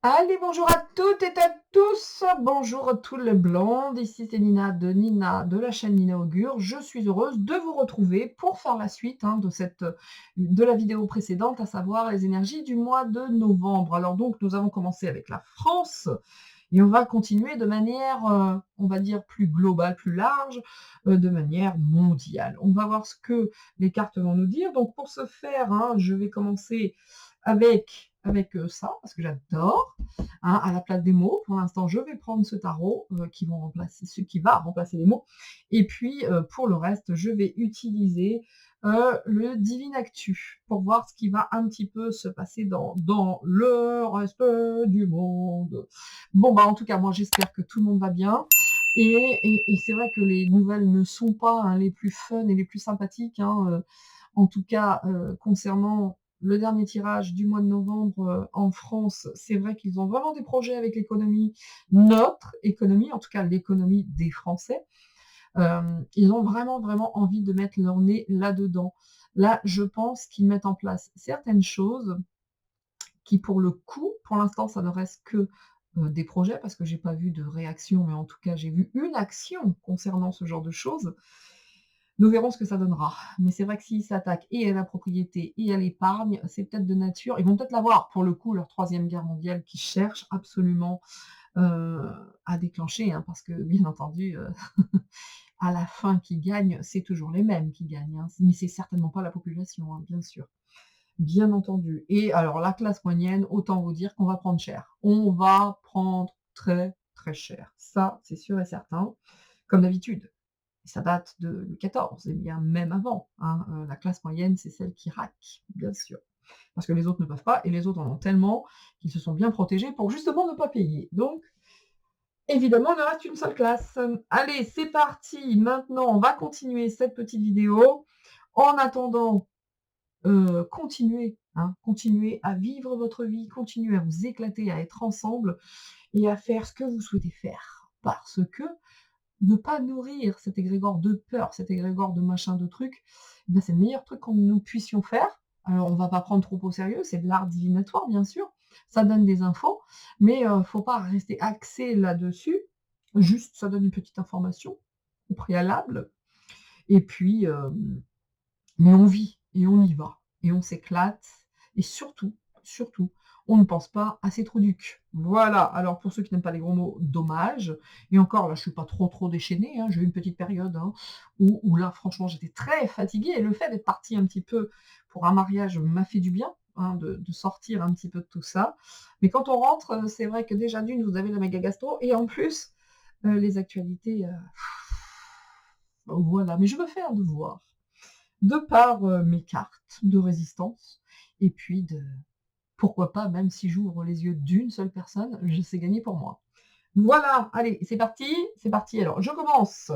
Allez, bonjour à toutes et à tous, bonjour tout le blondes, ici c'est Nina de la chaîne Nina Augure. Je suis heureuse de vous retrouver pour faire la suite de la vidéo précédente, à savoir les énergies du mois de novembre. Alors donc nous avons commencé avec la France et on va continuer de manière, on va dire plus globale, plus large, de manière mondiale. On va voir ce que les cartes vont nous dire. Donc pour ce faire, hein, je vais commencer avec ça, parce que j'adore, hein, à la place des mots. Pour l'instant, je vais prendre ce tarot ce qui va remplacer les mots. Et puis, pour le reste, je vais utiliser le Divine Actu pour voir ce qui va un petit peu se passer dans le reste du monde. Bon, bah, en tout cas, moi, j'espère que tout le monde va bien. Et c'est vrai que les nouvelles ne sont pas hein, les plus fun et les plus sympathiques, hein, en tout cas, concernant le dernier tirage du mois de novembre, en France, c'est vrai qu'ils ont vraiment des projets avec l'économie, notre économie, en tout cas l'économie des Français. Ils ont vraiment, vraiment envie de mettre leur nez là-dedans. Là, je pense qu'ils mettent en place certaines choses qui, pour le coup, pour l'instant, ça ne reste que, des projets parce que j'ai pas vu de réaction, mais en tout cas, j'ai vu une action concernant ce genre de choses. Nous verrons ce que ça donnera. Mais c'est vrai que s'ils s'attaquent et à la propriété et à l'épargne, c'est peut-être de nature ils vont peut-être l'avoir, pour le coup, leur troisième guerre mondiale qu'ils cherchent absolument, heu, à déclencher, hein, parce que bien entendu, à la fin qui gagnent, c'est toujours les mêmes qui gagnent, hein, mais c'est certainement pas la population, hein, bien sûr. Bien entendu et alors la classe moyenne, autant vous dire qu'on va prendre cher. On va prendre très, très cher. Ça, c'est sûr et certain, comme d'habitude. Ça date de Louis XIV et bien même avant, hein, la classe moyenne, c'est celle qui raque, bien sûr. Parce que les autres ne peuvent pas et les autres en ont tellement qu'ils se sont bien protégés pour justement ne pas payer. Donc, évidemment, il ne reste qu'une seule classe. Allez, c'est parti. Maintenant, on va continuer cette petite vidéo. En attendant, continuez, hein, continuez à vivre votre vie, continuez à vous éclater, à être ensemble et à faire ce que vous souhaitez faire. Parce que ne pas nourrir cet égrégore de peur, cet égrégore de machin, de truc, eh ben, c'est le meilleur truc que nous puissions faire. Alors, on va pas prendre trop au sérieux, c'est de l'art divinatoire, bien sûr. Ça donne des infos, mais faut pas rester axé là-dessus. Juste, ça donne une petite information au préalable. Et puis, mais on vit et on y va et on s'éclate et surtout, surtout, on ne pense pas à ses trous du cul. Voilà, alors pour ceux qui n'aiment pas les gros mots, dommage et encore là, je suis pas trop déchaînée, hein, j'ai eu une petite période, hein, où là franchement j'étais très fatiguée et le fait d'être partie un petit peu pour un mariage m'a fait du bien, hein, de sortir un petit peu de tout ça. Mais quand on rentre, c'est vrai que déjà d'une, vous avez la méga gastro et en plus, les actualités, voilà, mais je me fais un devoir de par, mes cartes de résistance et puis de pourquoi pas, même si j'ouvre les yeux d'une seule personne, je sais gagner pour moi. Voilà, allez, c'est parti, c'est parti. Alors je commence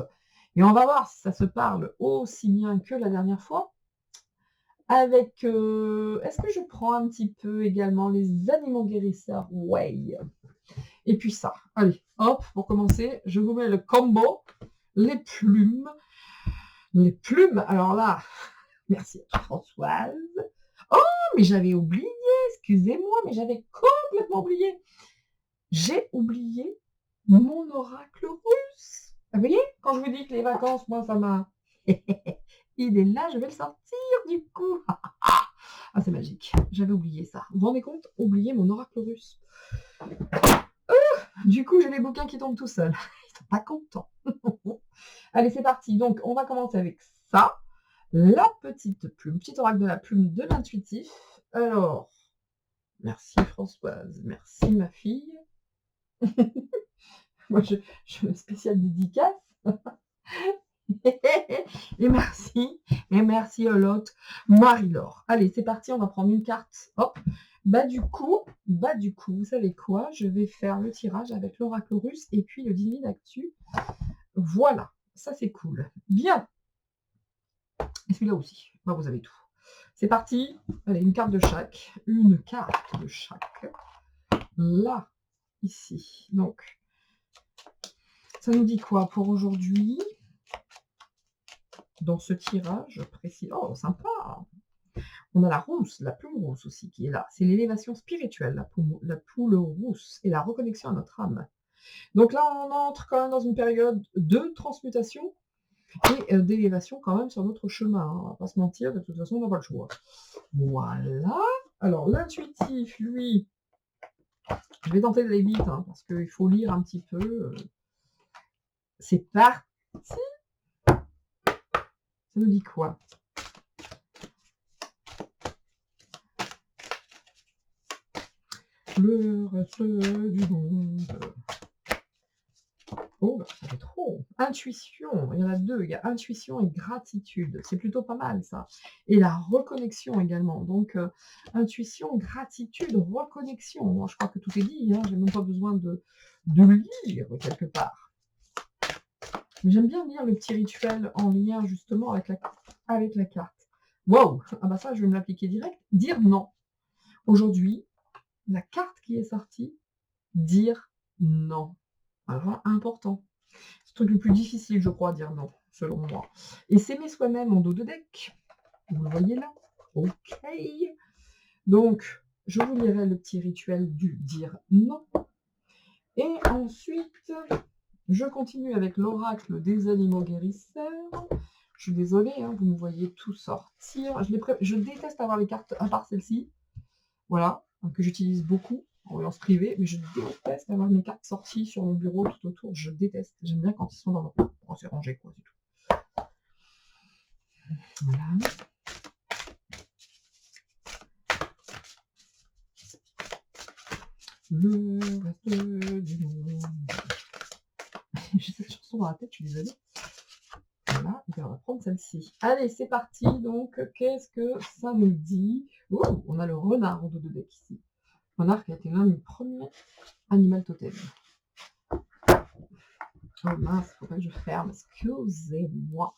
et on va voir si ça se parle aussi bien que la dernière fois avec, est-ce que je prends un petit peu également les animaux guérisseurs? Ouais et puis ça. Allez, hop, pour commencer, je vous mets le combo, les plumes. Les plumes, alors là, merci à toi Françoise. Oh, mais j'avais oublié, excusez-moi, mais j'avais complètement oublié. J'ai oublié mon oracle russe. Vous voyez, quand je vous dis que les vacances, moi, ça m'a... Il est là, je vais le sortir du coup. Ah, c'est magique. J'avais oublié ça. Vous vous rendez compte? Oublier mon oracle russe. Du coup, j'ai les bouquins qui tombent tout seuls. Ils sont pas contents. Allez, c'est parti. Donc, on va commencer avec ça. La petite plume, petit oracle de la plume de l'intuitif. Alors, merci Françoise, merci ma fille. Moi, je spéciale dédicace. Et merci à l'autre, Marie-Laure. Allez, c'est parti, on va prendre une carte. Hop. Bah du coup, vous savez quoi? Je vais faire le tirage avec l'oracle russe et puis le divine actu. Voilà, ça c'est cool. Bien. Et celui-là aussi. Bah, vous avez tout. C'est parti. Allez, une carte de chaque. Une carte de chaque. Là, ici. Donc, ça nous dit quoi pour aujourd'hui? Dans ce tirage précis. Oh, sympa. On a la rousse, la plume rousse aussi qui est là. C'est l'élévation spirituelle, la poule rousse et la reconnexion à notre âme. Donc là, on entre quand même dans une période de transmutation et d'élévation quand même sur notre chemin, hein. On va pas se mentir, de toute façon, on n'a pas le choix. Voilà. Alors, l'intuitif, lui, je vais tenter d'aller vite, hein, parce qu'il faut lire un petit peu. C'est parti. Ça nous dit quoi? Le reste du monde. Oh, ça fait trop. Intuition, il y en a deux. Il y a intuition et gratitude. C'est plutôt pas mal, ça. Et la reconnexion également. Donc, intuition, gratitude, reconnexion. Moi, je crois que tout est dit. Hein. J'ai même pas besoin de le lire quelque part. Mais j'aime bien lire le petit rituel en lien justement avec la carte. Wow! Ah bah ça, je vais me l'appliquer direct. Dire non. Aujourd'hui, la carte qui est sortie, dire non. Alors, important. C'est le truc le plus difficile, je crois, à dire non, selon moi. Et s'aimer soi-même en dos de deck. Vous le voyez là? Ok. Donc, je vous lirai le petit rituel du dire non. Et ensuite, je continue avec l'oracle des animaux guérisseurs. Je suis désolée, hein, vous me voyez tout sortir. Je déteste avoir les cartes, à part celle-ci, voilà, que j'utilise beaucoup en voyance privée, mais je déteste avoir mes cartes sorties sur mon bureau tout autour. Je déteste. J'aime bien quand ils sont dans leur... Oh, c'est rangé, quoi, c'est tout. Voilà. Le reste du monde. J'ai cette chanson dans la tête, je suis désolée. Voilà, et on va prendre celle-ci. Allez, c'est parti. Donc, qu'est-ce que ça nous dit? Oh, on a le renard en dos de deck ici. Renard qui a été l'un de mes premiers animal totem. Oh mince, faut pas que je ferme. Excusez-moi.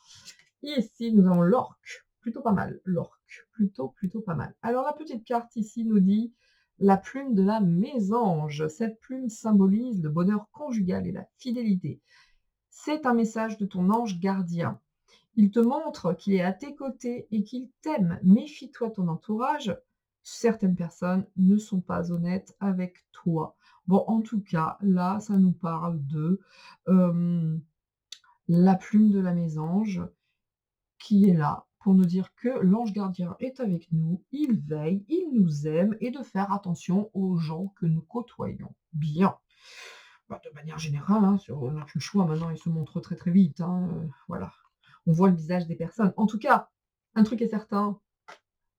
Ici, nous avons l'orque. Plutôt pas mal, l'orque. Plutôt pas mal. Alors, la petite carte ici nous dit la plume de la mésange. Cette plume symbolise le bonheur conjugal et la fidélité. C'est un message de ton ange gardien. Il te montre qu'il est à tes côtés et qu'il t'aime. Méfie-toi de ton entourage. Certaines personnes ne sont pas honnêtes avec toi. Bon, en tout cas, là, ça nous parle de la plume de la mésange qui est là pour nous dire que l'ange gardien est avec nous, il veille, il nous aime et de faire attention aux gens que nous côtoyons. Bien. Bah, de manière générale, hein, on n'a plus le choix maintenant, il se montre très très vite. Hein, voilà. On voit le visage des personnes. En tout cas, un truc est certain,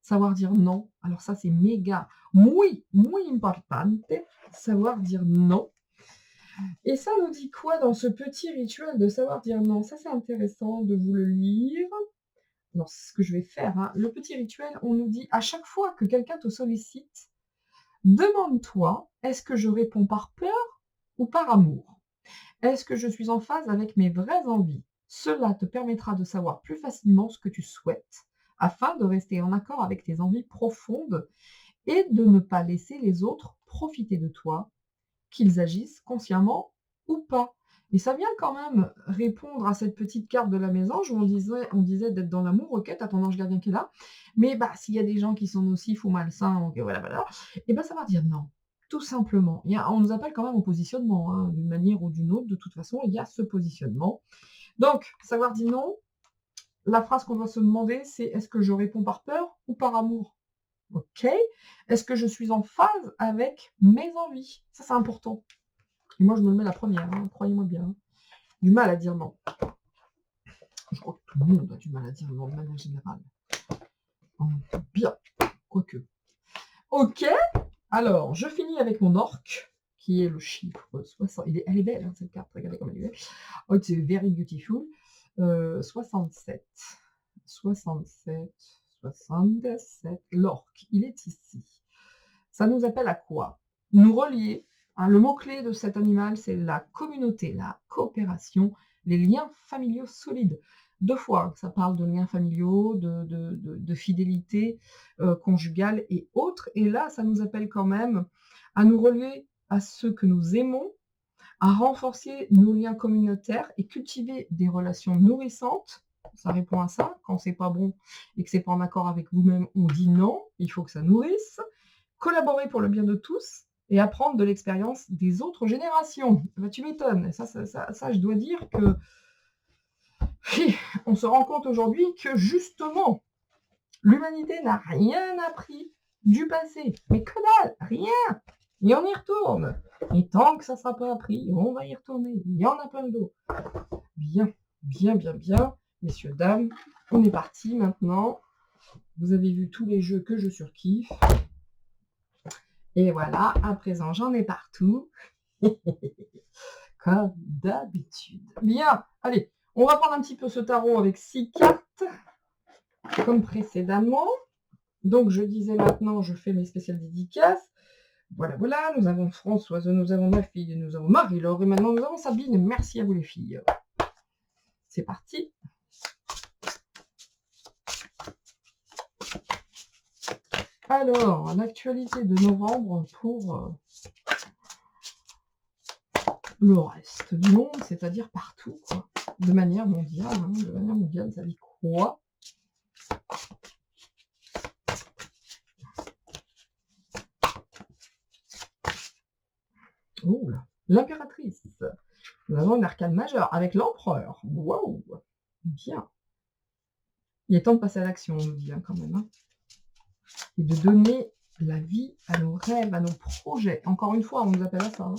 savoir dire non. Alors ça, c'est méga, muy importante, savoir dire non. Et ça nous dit quoi dans ce petit rituel de savoir dire non? Ça, c'est intéressant de vous le lire. Alors, c'est ce que je vais faire. Hein. Le petit rituel, on nous dit, à chaque fois que quelqu'un te sollicite, demande-toi, est-ce que je réponds par peur ou par amour? Est-ce que je suis en phase avec mes vraies envies? Cela te permettra de savoir plus facilement ce que tu souhaites, afin de rester en accord avec tes envies profondes et de ne pas laisser les autres profiter de toi, qu'ils agissent consciemment ou pas. Et ça vient quand même répondre à cette petite carte de la mésange où on disait d'être dans l'amour, ok, t'as ton ange gardien qui est là, mais bah s'il y a des gens qui sont nocifs ou malsains, ok, voilà, et ben ça va dire non. Tout simplement. On nous appelle quand même au positionnement, hein, d'une manière ou d'une autre, de toute façon, il y a ce positionnement. Donc, savoir dire non, la phrase qu'on doit se demander, c'est est-ce que je réponds par peur ou par amour? Ok. Est-ce que je suis en phase avec mes envies? Ça, c'est important. Et moi, je me le mets la première, hein, croyez-moi bien. Hein. Du mal à dire non. Je crois que tout le monde a du mal à dire non, de manière générale. Bien, quoique. Ok, alors, je finis avec mon orque, qui est le chiffre 60. Elle est belle, hein, cette carte, regardez comme elle est belle. Oh, it's very beautiful. 67. 67. 67. L'orque, il est ici. Ça nous appelle à quoi? Nous relier. Hein, le mot-clé de cet animal, c'est la communauté, la coopération, les liens familiaux solides. 2 fois, ça parle de liens familiaux, de fidélité conjugale et autres. Et là, ça nous appelle quand même à nous relier à ceux que nous aimons, à renforcer nos liens communautaires et cultiver des relations nourrissantes ça répond à ça. Quand c'est pas bon et que c'est pas en accord avec vous-même, on dit non, il faut que ça nourrisse. Collaborer pour le bien de tous et apprendre de l'expérience des autres générations. Bah, tu m'étonnes. Ça, je dois dire que on se rend compte aujourd'hui que justement, l'humanité n'a rien appris du passé. Mais que dalle, rien. Et on y retourne. Et tant que ça ne sera pas appris, on va y retourner. Il y en a plein le dos. Bien, bien, bien, bien. Messieurs, dames, on est parti maintenant. Vous avez vu tous les jeux que je surkiffe. Et voilà, à présent, j'en ai partout. Comme d'habitude. Bien, allez, on va prendre un petit peu ce tarot avec 6 cartes, comme précédemment. Donc, je disais maintenant, je fais mes spéciales dédicaces. Voilà, voilà, nous avons Françoise, nous avons ma fille, nous avons Marie-Laure, et maintenant nous avons Sabine. Merci à vous les filles. C'est parti. Alors, l'actualité de novembre pour le reste du monde, c'est-à-dire partout, quoi. De manière mondiale, hein, de manière mondiale, ça dit quoi? Oh, l'impératrice. Nous avons une arcane majeure avec l'empereur. Waouh, bien. Il est temps de passer à l'action, on nous dit hein, quand même. Hein. Et de donner la vie à nos rêves, à nos projets. Encore une fois, on nous appelle à ça. Hein.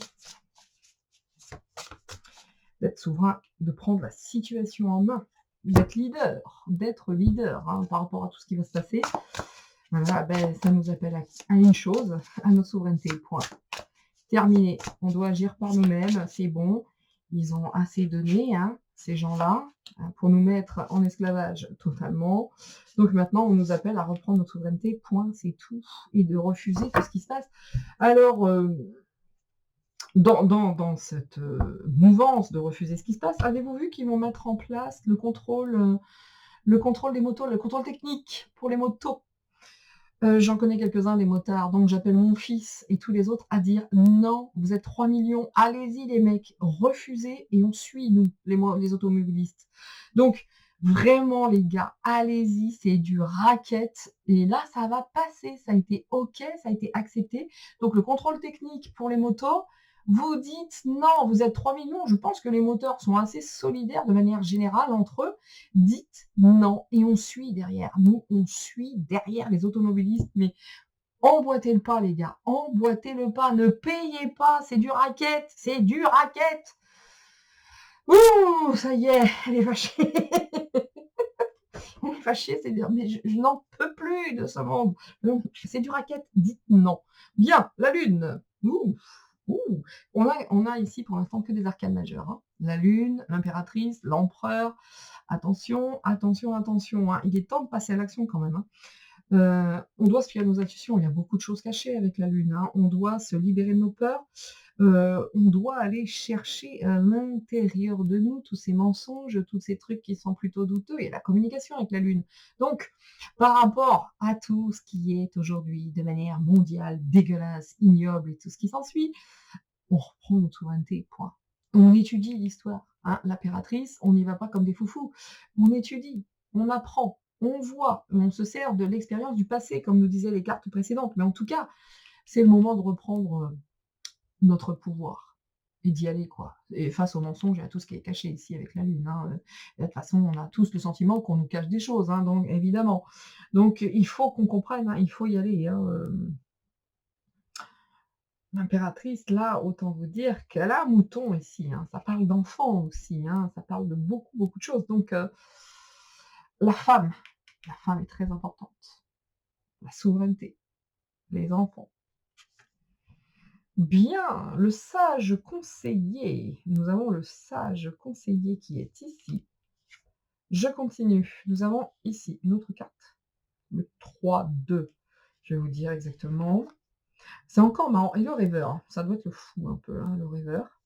D'être souverain, de prendre la situation en main, d'être leader hein, par rapport à tout ce qui va se passer. Voilà, ben, ça nous appelle à une chose, à notre souveraineté. Point. Terminé. On doit agir par nous-mêmes, c'est bon. Ils ont assez donné, hein, ces gens-là, pour nous mettre en esclavage totalement. Donc maintenant, on nous appelle à reprendre notre souveraineté, point, c'est tout. Et de refuser tout ce qui se passe. Alors, dans cette mouvance de refuser ce qui se passe, avez-vous vu qu'ils vont mettre en place le contrôle des motos, le contrôle technique pour les motos? J'en connais quelques-uns des motards, donc j'appelle mon fils et tous les autres à dire non, vous êtes 3 millions, allez-y les mecs, refusez et on suit nous, les automobilistes. Donc vraiment les gars, allez-y, c'est du racket et là ça va passer, ça a été ok, ça a été accepté. Donc le contrôle technique pour les motos, vous dites non, vous êtes 3 millions, je pense que les moteurs sont assez solidaires de manière générale entre eux. Dites non et on suit derrière. Nous, on suit derrière les automobilistes, mais emboîtez le pas, les gars. Emboîtez le pas. Ne payez pas. C'est du racket. C'est du racket. Ouh, ça y est, elle est fâchée. On est fâché, c'est dire, mais je n'en peux plus de ce monde. C'est du racket. Dites non. Bien, la lune. Ouh. Ouh. On a ici pour l'instant que des arcanes majeures. Hein. La lune, l'impératrice, l'empereur. Attention, attention, attention. Hein. Il est temps de passer à l'action quand même. Hein. On doit se fier à nos intuitions. Il y a beaucoup de choses cachées avec la lune. Hein. On doit se libérer de nos peurs. On doit aller chercher à l'intérieur de nous tous ces mensonges, tous ces trucs qui sont plutôt douteux et la communication avec la lune. Donc, par rapport à tout ce qui est aujourd'hui de manière mondiale, dégueulasse, ignoble et tout ce qui s'ensuit, on reprend notre souveraineté, point. On étudie l'histoire. Hein, l'impératrice, on n'y va pas comme des foufous. On étudie, on apprend, on voit, on se sert de l'expérience du passé, comme nous disaient les cartes précédentes. Mais en tout cas, c'est le moment de reprendre notre pouvoir et d'y aller, quoi. Et face aux mensonges et à tout ce qui est caché ici avec la lune. Hein. De toute façon, on a tous le sentiment qu'on nous cache des choses, hein, donc évidemment. Donc il faut qu'on comprenne, hein, il faut y aller. Hein, L'impératrice, là, autant vous dire qu'elle a un mouton ici. Hein. Ça parle d'enfants aussi. Hein. Ça parle de beaucoup, beaucoup de choses. Donc, la femme est très importante. La souveraineté, les enfants. Bien, le sage conseiller. Nous avons le sage conseiller qui est ici. Je continue. Nous avons ici une autre carte. Le 3-2. Je vais vous dire exactement. C'est encore marrant. Et le rêveur, ça doit être le fou un peu, hein, le rêveur.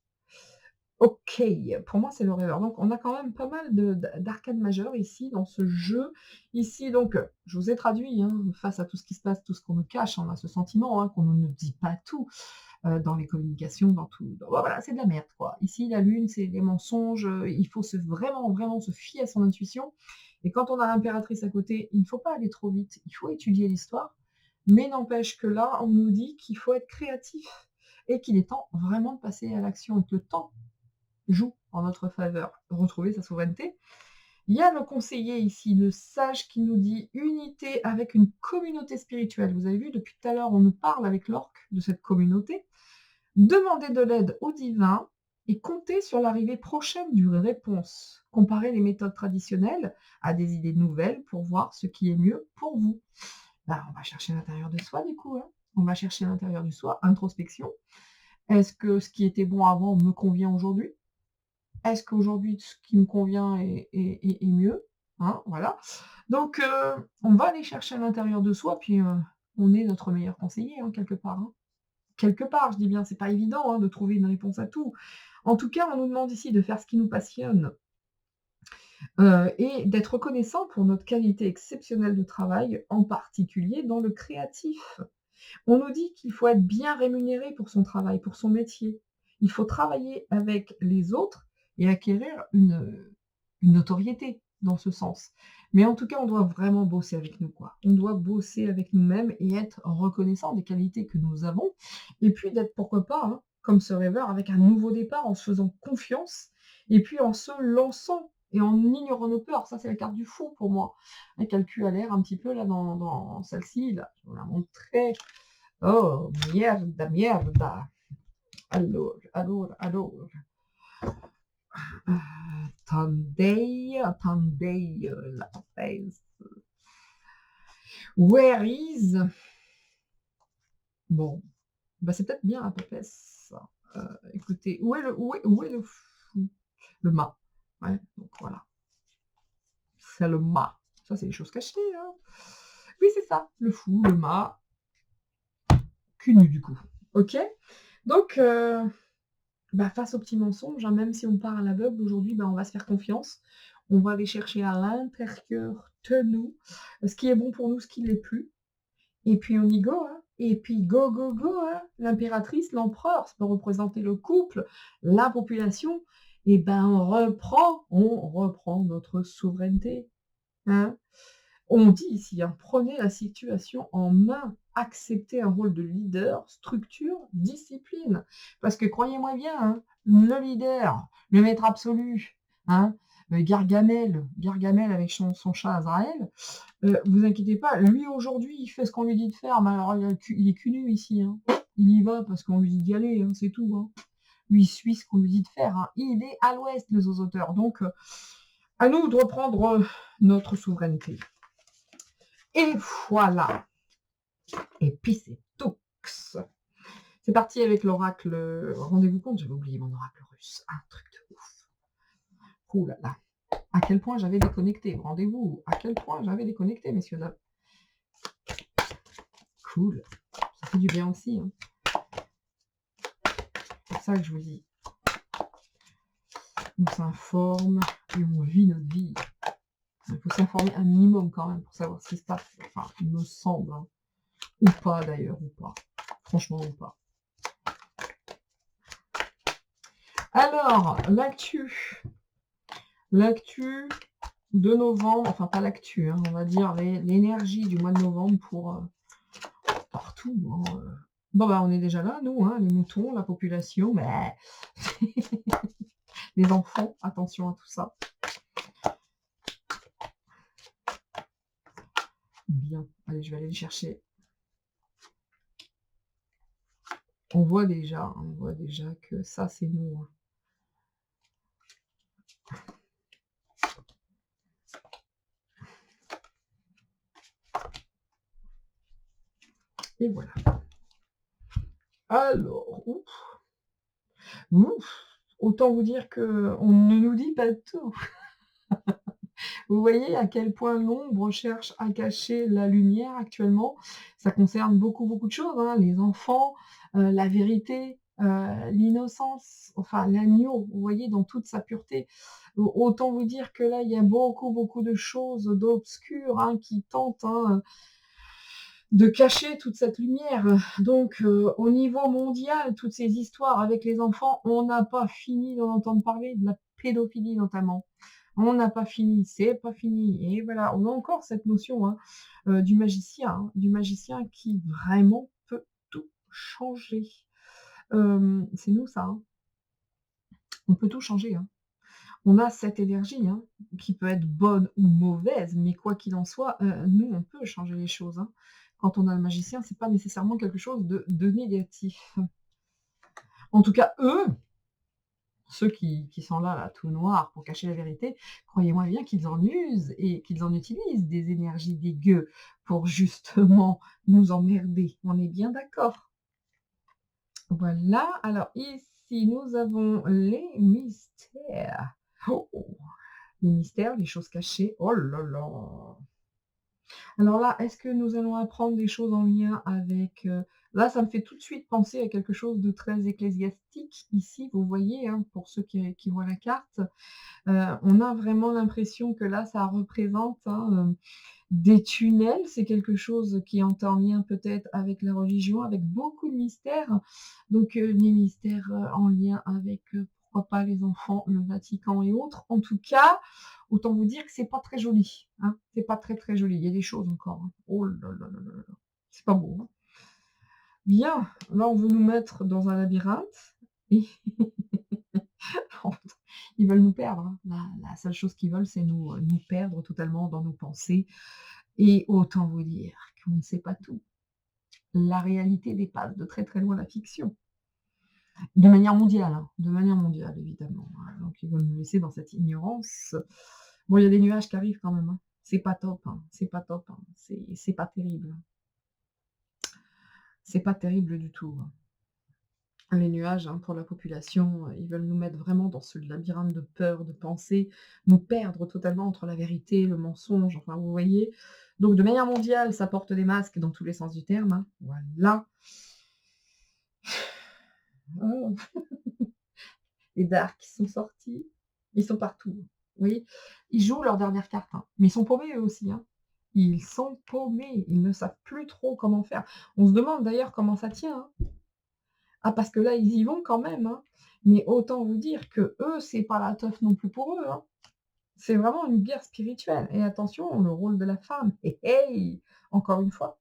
OK, pour moi, c'est le rêveur. Donc on a quand même pas mal d'arcades majeures ici dans ce jeu. Ici donc, je vous ai traduit, hein, face à tout ce qui se passe, tout ce qu'on nous cache, on a ce sentiment, hein, qu'on ne nous dit pas tout, dans les communications, dans tout voilà, c'est de la merde, quoi. Ici, la lune, c'est des mensonges, il faut vraiment se fier à son intuition et quand on a l'impératrice à côté, il ne faut pas aller trop vite, il faut étudier l'histoire, mais n'empêche que là, on nous dit qu'il faut être créatif et qu'il est temps vraiment de passer à l'action et que le temps joue en notre faveur, retrouver sa souveraineté. Il y a le conseiller ici, le sage qui nous dit unité avec une communauté spirituelle. Vous avez vu, depuis tout à l'heure, on nous parle avec l'orque de cette communauté. Demandez de l'aide au divin et comptez sur l'arrivée prochaine d'une réponse. Comparez les méthodes traditionnelles à des idées nouvelles pour voir ce qui est mieux pour vous. Ben, on va chercher à l'intérieur de soi, du coup. Hein. On va chercher à l'intérieur de soi, introspection. Est-ce que ce qui était bon avant me convient aujourd'hui? Est-ce qu'aujourd'hui, ce qui me convient est mieux? Hein, voilà. Donc, on va aller chercher à l'intérieur de soi, puis, on est notre meilleur conseiller, hein, quelque part, hein. Quelque part, je dis bien, c'est pas évident, hein, de trouver une réponse à tout. En tout cas, on nous demande ici de faire ce qui nous passionne, et d'être reconnaissant pour notre qualité exceptionnelle de travail, en particulier dans le créatif. On nous dit qu'il faut être bien rémunéré pour son travail, pour son métier. Il faut travailler avec les autres et acquérir une notoriété dans ce sens. Mais en tout cas, on doit vraiment bosser avec nous, quoi. On doit bosser avec nous-mêmes et être reconnaissant des qualités que nous avons et puis d'être, pourquoi pas, hein, comme ce rêveur, avec un nouveau départ, en se faisant confiance et puis en se lançant et en ignorant nos peurs. Ça, c'est la carte du fou pour moi. Elle calcule à l'air un petit peu là dans celle-ci, là. Je vous la montrer. Oh, mierda, mierda. Allora. Attendez, la papesse. Where is? Bon, bah c'est peut-être bien la papesse. Ça. Écoutez, où est le fou? Le mât. Ouais, donc voilà. C'est le mât. Ça, c'est les choses cachées. Hein. Oui, c'est ça. Le fou, le mât. Cul nu, du coup. Ok. Donc, bah, face aux petits mensonges, hein, même si on part à l'aveugle aujourd'hui, bah, on va se faire confiance. On va aller chercher à l'intérieur de nous ce qui est bon pour nous, ce qui ne l'est plus. Et puis on y go, hein. Et puis go, go, go, hein. L'impératrice, l'empereur, ça peut représenter le couple, la population. Et ben on reprend notre souveraineté. Hein. On dit ici, hein, prenez la situation en main, acceptez un rôle de leader, structure, discipline. Parce que croyez-moi bien, hein, le leader, le maître absolu, hein, Gargamel avec son chat Azraël, vous inquiétez pas, lui aujourd'hui, il fait ce qu'on lui dit de faire, mais alors il est cul nu ici. Hein. Il y va parce qu'on lui dit d'y aller, hein, c'est tout. Hein. Lui, il suit ce qu'on lui dit de faire. Hein. Il est à l'ouest, le zozoteur. Donc, à nous de reprendre notre souveraineté. Et voilà. Et puis c'est tout. C'est parti avec l'oracle. Rendez-vous compte, j'avais oublié mon oracle russe. Un truc de ouf. Ouh là là. À quel point j'avais déconnecté. Rendez-vous. À quel point j'avais déconnecté, messieurs dames. Cool. Ça fait du bien aussi. Hein. C'est pour ça que je vous dis. On s'informe et on vit notre vie. Il faut s'informer un minimum quand même pour savoir ce qui se passe. Enfin, il me semble. Hein. Ou pas d'ailleurs, ou pas. Franchement, ou pas. Alors, l'actu. L'actu de novembre, enfin pas l'actu, hein, on va dire l'énergie du mois de novembre pour partout. Hein, Bon, bah on est déjà là, nous, hein, les moutons, la population, mais les enfants, attention à tout ça. Bien, allez, je vais aller les chercher. On voit déjà que ça, c'est nous. Hein. Et voilà. Alors, autant vous dire que on ne nous dit pas tout. Vous voyez à quel point l'ombre cherche à cacher la lumière actuellement. Ça concerne beaucoup de choses, hein, les enfants, la vérité, l'innocence, enfin l'agneau, vous voyez, dans toute sa pureté. Autant vous dire que là, il y a beaucoup, beaucoup de choses d'obscures, hein, qui tentent, hein, de cacher toute cette lumière. Donc, au niveau mondial, toutes ces histoires avec les enfants, on n'a pas fini d'en entendre parler, de la pédophilie notamment. On n'a pas fini, c'est pas fini. Et voilà, on a encore cette notion, hein, du magicien qui vraiment peut tout changer. C'est nous ça, hein. On peut tout changer, hein. On a cette énergie, hein, qui peut être bonne ou mauvaise, mais quoi qu'il en soit, nous, on peut changer les choses, hein. Quand on a le magicien, c'est pas nécessairement quelque chose de négatif. En tout cas, eux, ceux qui sont là, tout noirs, pour cacher la vérité, croyez-moi bien qu'ils en usent et qu'ils en utilisent des énergies dégueu pour justement nous emmerder. On est bien d'accord? Voilà, alors ici, nous avons les mystères. Oh! Les mystères, les choses cachées. Oh là là! Alors là, est-ce que nous allons apprendre des choses en lien avec, là, ça me fait tout de suite penser à quelque chose de très ecclésiastique. Ici, vous voyez, hein, pour ceux qui voient la carte, on a vraiment l'impression que là, ça représente, hein, des tunnels. C'est quelque chose qui est en lien peut-être avec la religion, avec beaucoup de mystères. Donc, les mystères, en lien avec, pourquoi pas les enfants, le Vatican et autres. En tout cas, autant vous dire que c'est pas très joli, hein. C'est pas très, très joli. Il y a des choses encore, hein. Oh là là là là là là. C'est pas beau, hein. Bien, là, on veut nous mettre dans un labyrinthe et ils veulent nous perdre, hein. La seule chose qu'ils veulent, c'est nous perdre totalement dans nos pensées et autant vous dire qu'on ne sait pas tout. La réalité dépasse de très, très loin la fiction. De manière mondiale, hein, de manière mondiale évidemment, hein, donc ils veulent nous laisser dans cette ignorance. Bon, il y a des nuages qui arrivent quand même, hein. C'est pas top, hein, c'est pas top, hein, c'est pas terrible, hein. C'est pas terrible du tout, hein. Les nuages, hein, pour la population, ils veulent nous mettre vraiment dans ce labyrinthe de peur, de pensée, nous perdre totalement entre la vérité, le mensonge, enfin vous voyez? Donc de manière mondiale, ça porte des masques dans tous les sens du terme, hein, voilà. Oh, les darks sont sortis, ils sont partout. Vous voyez? Ils jouent leur dernière carte, hein, mais ils sont paumés eux aussi, hein. Ils sont paumés, ils ne savent plus trop comment faire. On se demande d'ailleurs comment ça tient, hein. Ah parce que là, ils y vont quand même, hein, mais autant vous dire que eux, c'est pas la teuf non plus pour eux, hein. C'est vraiment une guerre spirituelle et attention, le rôle de la femme, hé hé! Encore une fois,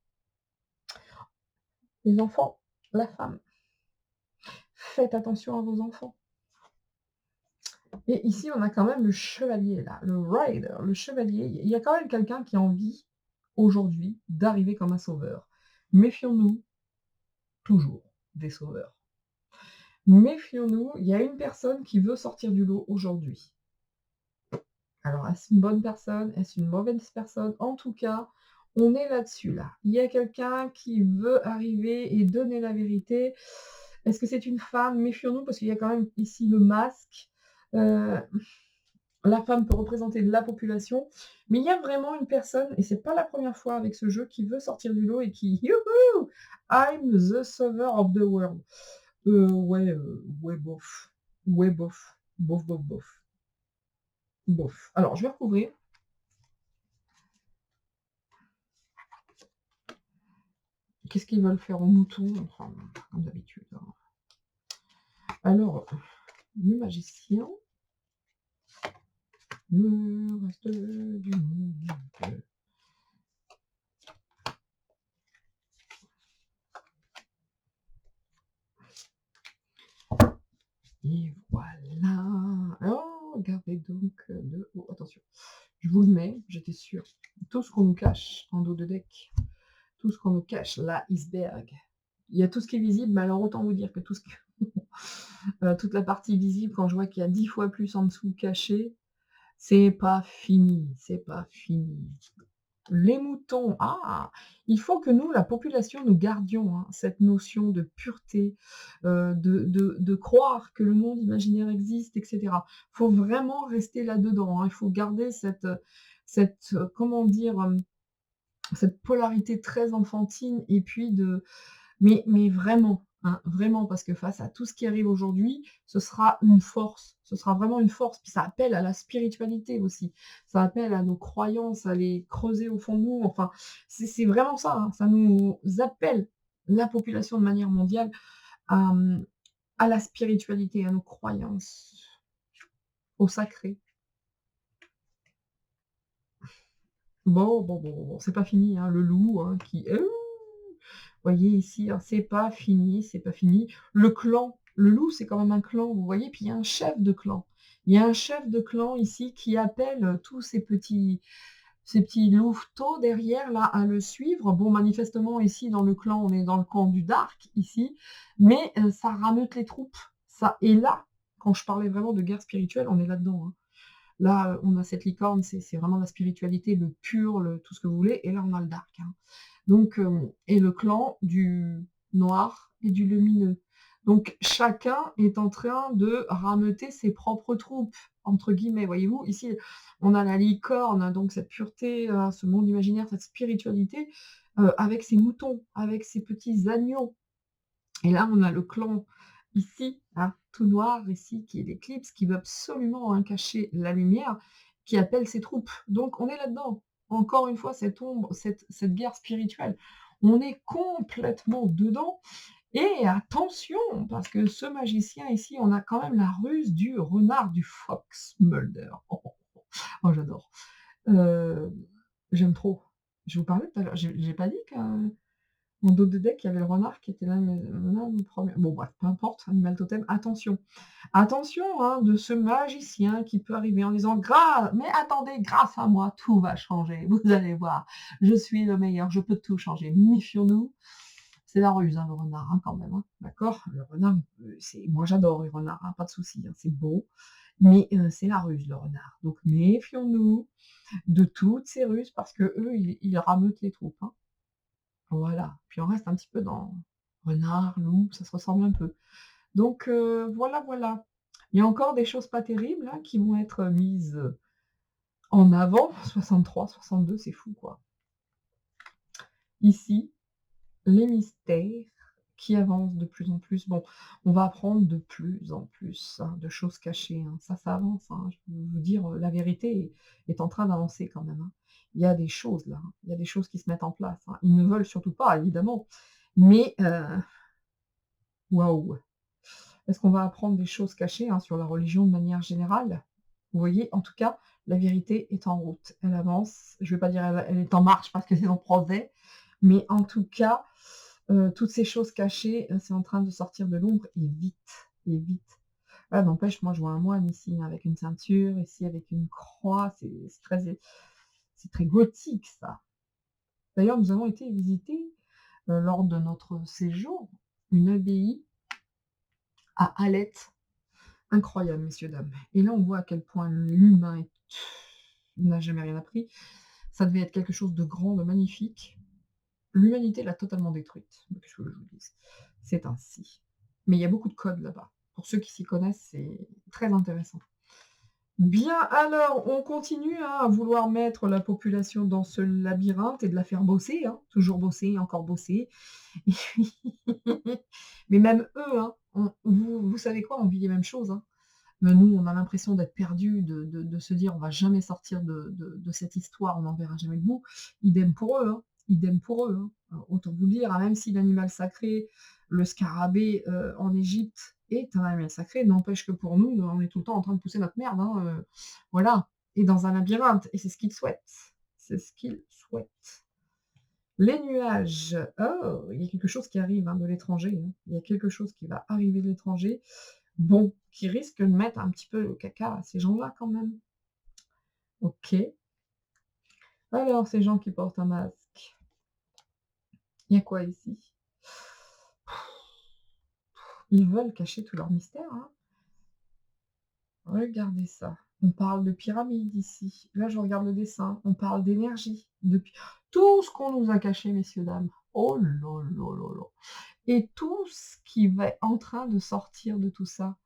les enfants, la femme, faites attention à vos enfants. Et ici, on a quand même le chevalier là, le rider, le chevalier. Il y a quand même quelqu'un qui a envie, aujourd'hui, d'arriver comme un sauveur. Méfions-nous toujours des sauveurs. Méfions-nous, il y a une personne qui veut sortir du lot aujourd'hui. Alors, est-ce une bonne personne? Est-ce une mauvaise personne? En tout cas, on est là-dessus, là. Il y a quelqu'un qui veut arriver et donner la vérité. Est-ce que c'est une femme? Méfions-nous parce qu'il y a quand même ici le masque. Heu, la femme peut représenter la population, mais il y a vraiment une personne, et c'est pas la première fois avec ce jeu, qui veut sortir du lot et qui: «Youhou! I'm the saver of the world». Ouais, ouais bof. Ouais bof. Bof, bof, bof. Bof. Alors je vais recouvrir. Qu'est-ce qu'ils veulent faire aux moutons? Enfin, comme d'habitude, hein. Alors, le magicien, le reste du monde. Et voilà. Oh, regardez donc de haut. Attention, je vous le mets, j'étais sûre. Tout ce qu'on nous cache en dos de deck, tout ce qu'on nous cache, l'iceberg. Il y a tout ce qui est visible, mais alors autant vous dire que tout ce que toute la partie visible, quand je vois qu'il y a 10 fois plus en dessous caché, c'est pas fini, c'est pas fini. Les moutons, ah! Il faut que nous, la population, nous gardions, hein, cette notion de pureté, de croire que le monde imaginaire existe et cetera. Faut vraiment rester là-dedans, hein. Il faut garder comment dire? Cette polarité très enfantine et puis mais vraiment, hein, vraiment, parce que face à tout ce qui arrive aujourd'hui, ce sera une force, ce sera vraiment une force. Puis ça appelle à la spiritualité aussi, ça appelle à nos croyances, à les creuser au fond de nous, enfin, c'est vraiment ça, hein, ça nous appelle, la population de manière mondiale, à, à la spiritualité, à nos croyances, au sacré. Bon, c'est pas fini, hein, le loup, hein, qui voyez ici, hein, c'est pas fini, c'est pas fini. Le clan, le loup, c'est quand même un clan, vous voyez? Puis il y a un chef de clan. Il y a un chef de clan ici qui appelle, tous ces petits louveteaux derrière là à le suivre. Bon, manifestement ici dans le clan, on est dans le camp du dark ici, mais ça rameute les troupes. Ça et là, quand je parlais vraiment de guerre spirituelle, on est là-dedans, hein. Là, on a cette licorne, c'est vraiment la spiritualité, le pur, le tout ce que vous voulez et là on a le dark, hein. Donc, et le clan du noir et du lumineux. Donc chacun est en train de rameuter ses propres troupes, entre guillemets, voyez-vous? Ici, on a la licorne, donc cette pureté, ce monde imaginaire, cette spiritualité, avec ses moutons, avec ses petits agneaux. Et là, on a le clan ici, hein, tout noir ici, qui est l'éclipse, qui veut absolument, hein, cacher la lumière, qui appelle ses troupes. Donc on est là-dedans. Encore une fois, cette ombre, cette guerre spirituelle. On est complètement dedans. Et attention, parce que ce magicien ici, on a quand même la ruse du renard du Fox Mulder. Oh, j'adore. Euh, J'aime trop. Je vous parlais tout à l'heure, j'ai pas dit que en dos de deck, il y avait le renard qui était là, mais là, le premier. Bon, bref, peu importe, animal totem, attention. Attention, hein, de ce magicien qui peut arriver en disant mais attendez, grâce à moi, tout va changer. Vous allez voir, je suis le meilleur, je peux tout changer. Méfions-nous. C'est la ruse, hein, le renard, hein, quand même, hein, d'accord? Le renard, moi j'adore les renards, hein, pas de souci, hein, c'est beau, mais c'est la ruse, le renard. Donc méfions-nous de toutes ces ruses parce que eux, ils rameutent les troupes, hein. Voilà, puis on reste un petit peu dans renard, loup, ça se ressemble un peu. Donc voilà. Il y a encore des choses pas terribles, hein, qui vont être mises, en avant. 63, 62, c'est fou, quoi. Ici, les mystères qui avancent de plus en plus. Bon, on va apprendre de plus en plus, hein, de choses cachées, hein. Ça avance, hein. Je peux vous dire, la vérité est en train d'avancer quand même, hein. Il y a des choses là, hein. Il y a des choses qui se mettent en place, hein. Ils ne veulent surtout pas, évidemment, mais waouh! Est-ce qu'on va apprendre des choses cachées, hein, sur la religion de manière générale? Vous voyez? En tout cas, la vérité est en route. Elle avance. Je ne vais pas dire elle est en marche parce que c'est en progrès, mais en tout cas, toutes ces choses cachées, c'est en train de sortir de l'ombre et vite. Ah, n'empêche, moi je vois un moine ici, hein, avec une ceinture, ici avec une croix, c'est très gothique ça. D'ailleurs, nous avons été visiter, lors de notre séjour, une abbaye à Alette. Incroyable, messieurs, dames. Et là, on voit à quel point l'humain n'a jamais rien appris. Ça devait être quelque chose de grand, de magnifique. L'humanité l'a totalement détruite. Qu'est-ce que je vous dise? C'est ainsi. Mais il y a beaucoup de codes là-bas. Pour ceux qui s'y connaissent, c'est très intéressant. Bien, alors, on continue, hein, à vouloir mettre la population dans ce labyrinthe et de la faire bosser, hein, toujours bosser, encore bosser. Mais même eux, hein, vous savez quoi, on vit les mêmes choses, hein. Nous, on a l'impression d'être perdus, de se dire: «On va jamais sortir de cette histoire, on n'en verra jamais le bout». Idem pour eux, hein, idem pour eux, hein. Autant vous le dire, hein, même si l'animal sacré, le scarabée, en Égypte est un animal sacré, n'empêche que pour nous, on est tout le temps en train de pousser notre merde, hein, voilà, et dans un labyrinthe et c'est ce qu'ils souhaitent. C'est ce qu'ils souhaitent. Les nuages, oh, il y a quelque chose qui arrive, hein, de l'étranger, hein. Il y a quelque chose qui va arriver de l'étranger. Bon, qui risque de mettre un petit peu le caca à ces gens-là quand même. OK. Alors, ces gens qui portent un masque, il y a quoi ici? Ils veulent cacher tout leur mystère, hein. Regardez ça. On parle de pyramide ici. Là, je regarde le dessin. On parle d'énergie, tout ce qu'on nous a caché, messieurs, dames. Oh là là là là. Et tout ce qui va en train de sortir de tout ça.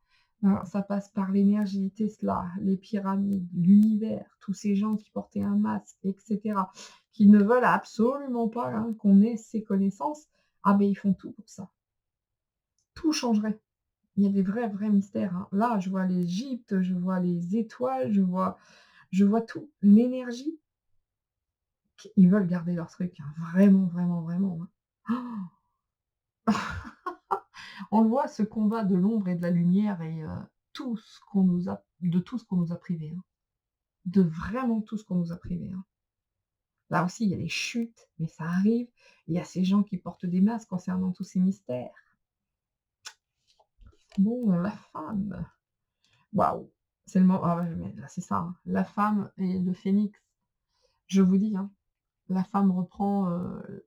Ça passe par l'énergie, Tesla, les pyramides, l'univers, tous ces gens qui portaient un masque, etc., qui ne veulent absolument pas, hein, qu'on ait ces connaissances. Ah ben ils font tout pour ça. tout changerait. Il y a des vrais, vrais mystères, hein. Là, je vois l'Égypte, je vois les étoiles, je vois tout. L'énergie, ils veulent garder leur truc, hein. Vraiment, vraiment, vraiment, hein. On le voit, ce combat de l'ombre et de la lumière et tout ce qu'on nous a privés, hein. De vraiment tout ce qu'on nous a privés, hein. Là aussi, il y a les chutes, mais ça arrive. Il y a ces gens qui portent des masques concernant tous ces mystères. Bon, la femme, waouh, c'est le moment. Ah ouais, mais là, c'est ça, hein. La femme et le phénix. Je vous dis, hein, la femme reprend,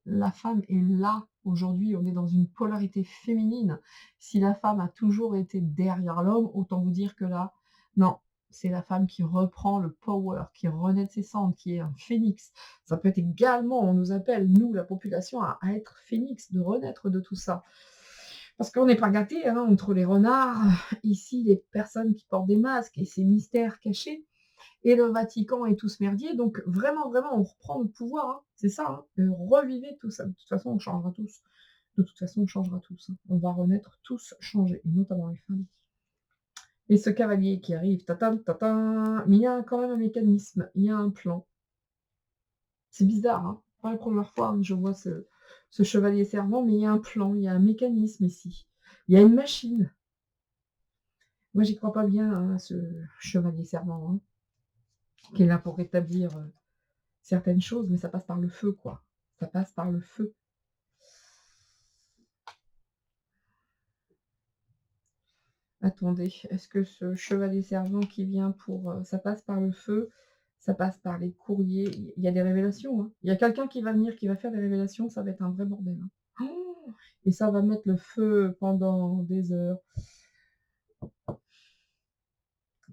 la femme est là. Aujourd'hui, on est dans une polarité féminine. Si la femme a toujours été derrière l'homme, autant vous dire que là, non, c'est la femme qui reprend le power, qui renaît de ses cendres, qui est un phénix. Ça peut être également, on nous appelle, nous, la population, à être phénix, de renaître de tout ça. Parce qu'on n'est pas gâtés, hein, entre les renards, ici, les personnes qui portent des masques et ces mystères cachés, et le Vatican et tout ce merdier. Donc vraiment, vraiment, on reprend le pouvoir, hein. C'est ça, hein. Revivez tout ça. De toute façon, on changera tous. De toute façon, on changera tous, hein. On va renaître tous changés, et notamment les femmes. Et ce cavalier qui arrive, tatin, tatin, mais il y a quand même un mécanisme, il y a un plan. C'est bizarre, hein. Pas la première fois que je vois ce chevalier servant, mais il y a un plan, il y a un mécanisme ici. Il y a une machine. Moi, j'y crois pas bien, hein, ce chevalier servant, hein, qui est là pour rétablir certaines choses, mais ça passe par le feu, quoi. Ça passe par le feu. Attendez, est-ce que ce chevalier servant qui vient pour, ça passe par le feu, ça passe par les courriers, il y a des révélations, hein. Il y a quelqu'un qui va venir, qui va faire des révélations, ça va être un vrai bordel, hein. Oh, et ça va mettre le feu pendant des heures.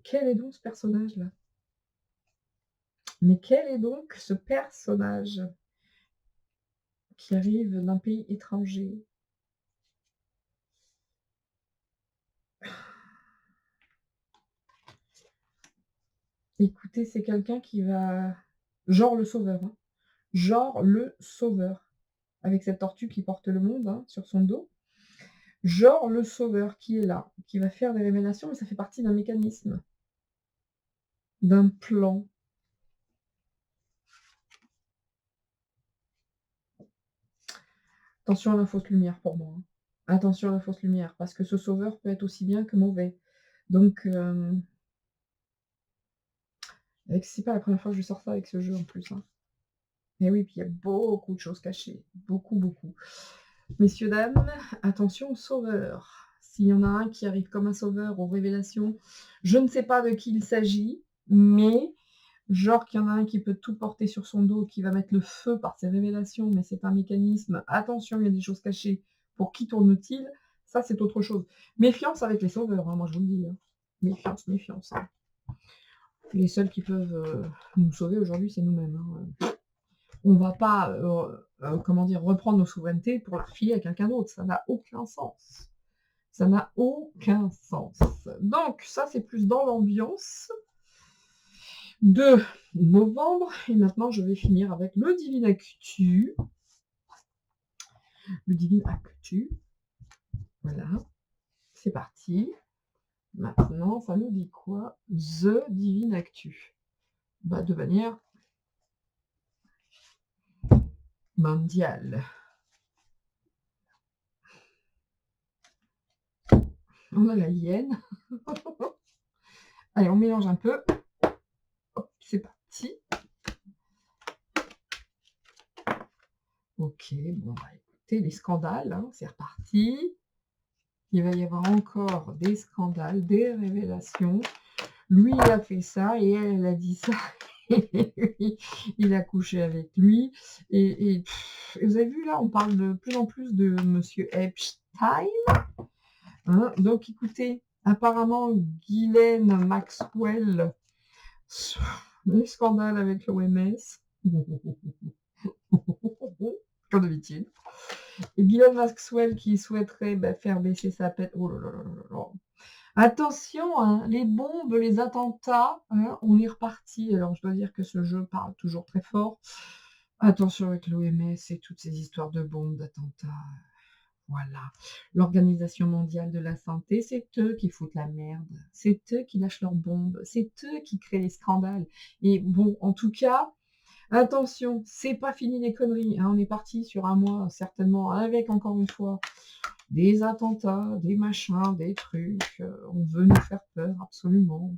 Quel est donc ce personnage-là? Mais quel est donc ce personnage qui arrive d'un pays étranger? Écoutez, c'est quelqu'un qui va genre le sauveur, hein, genre le sauveur, avec cette tortue qui porte le monde, hein, sur son dos. Genre le sauveur qui est là, qui va faire des révélations, mais ça fait partie d'un mécanisme, d'un plan. Attention à la fausse lumière pour moi, hein. Attention à la fausse lumière, parce que ce sauveur peut être aussi bien que mauvais. Donc, c'est pas la première fois que je sors ça avec ce jeu en plus, hein. Et oui, puis il y a beaucoup de choses cachées, beaucoup, beaucoup. Messieurs, dames, attention au sauveur. S'il y en a un qui arrive comme un sauveur aux révélations, je ne sais pas de qui il s'agit, mais genre qu'il y en a un qui peut tout porter sur son dos, qui va mettre le feu par ses révélations, mais c'est un mécanisme. Attention, il y a des choses cachées. Pour qui tourne-t-il? Ça, c'est autre chose. Méfiance avec les sauveurs, hein, moi je vous le dis, hein. Méfiance, méfiance, hein. Les seuls qui peuvent nous sauver aujourd'hui, c'est nous-mêmes, hein. On va pas, comment dire, reprendre nos souverainetés pour la refiler à quelqu'un d'autre. Ça n'a aucun sens. Ça n'a aucun sens. Donc, ça, c'est plus dans l'ambiance de novembre. Et maintenant, je vais finir avec le Divine Actu. Le Divine Actu. Voilà. C'est parti. Maintenant, ça nous dit quoi? The Divine Actu. Bah, de manière mondiale. On a la hyène. Allez, on mélange un peu. Hop, c'est parti. Ok, bon, bah écoutez, les scandales, hein, c'est reparti. Il va y avoir encore des scandales, des révélations. Lui, il a fait ça et elle a dit ça. Il a couché avec lui. Et vous avez vu, là, on parle de plus en plus de monsieur Epstein. Hein, donc, écoutez, apparemment, Ghislaine Maxwell, les scandales avec l'OMS. Qu'en devait-il? Et Ghislaine Maxwell qui souhaiterait faire baisser sa peine. Oh là là là là là. Attention, hein, les bombes, les attentats, hein, on est reparti. Alors, je dois dire que ce jeu parle toujours très fort. Attention avec l'OMS et toutes ces histoires de bombes, d'attentats. Voilà. L'Organisation mondiale de la santé, c'est eux qui foutent la merde. C'est eux qui lâchent leurs bombes. C'est eux qui créent les scandales. Et bon, en tout cas, attention, c'est pas fini les conneries, hein. On est parti sur un mois certainement avec, encore une fois, des attentats, des machins, des trucs. On veut nous faire peur, absolument.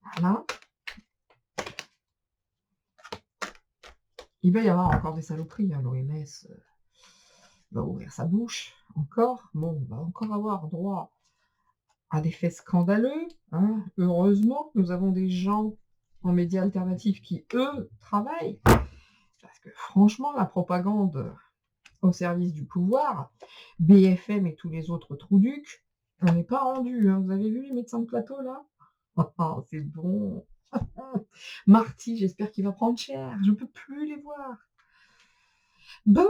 Voilà. Il va y avoir encore des saloperies, hein. L'OMS va ouvrir sa bouche. Encore. Bon, on va encore avoir droit à des faits scandaleux, hein. Heureusement que nous avons des gens en médias alternatifs qui, eux, travaillent. Parce que franchement, la propagande au service du pouvoir, BFM et tous les autres trouducs, on n'est pas rendu, hein. Vous avez vu les médecins de plateau, là? Oh, c'est bon. Marty, j'espère qu'il va prendre cher. Je ne peux plus les voir. Bon,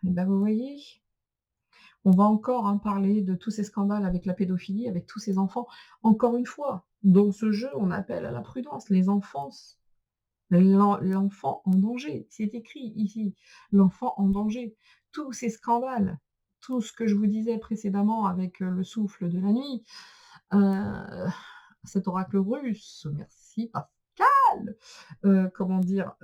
eh ben vous voyez, on va encore, hein, parler de tous ces scandales avec la pédophilie, avec tous ces enfants. Encore une fois, dans ce jeu, on appelle à la prudence. Les enfants, l'enfant en danger. C'est écrit ici, l'enfant en danger. Tous ces scandales, tout ce que je vous disais précédemment avec le souffle de la nuit, cet oracle russe, merci Pascal, comment dire,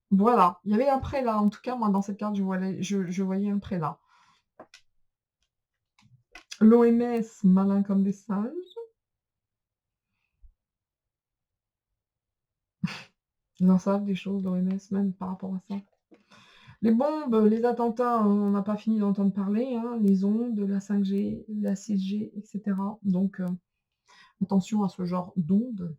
voilà, il y avait un prélat, en tout cas, moi, dans cette carte, je voyais un prélat. L'OMS, malin comme des singes. Ils en savent des choses, l'OMS, même par rapport à ça. Les bombes, les attentats, on n'a pas fini d'entendre parler, hein, les ondes, la 5G, la 6G, etc. Donc, attention à ce genre d'ondes.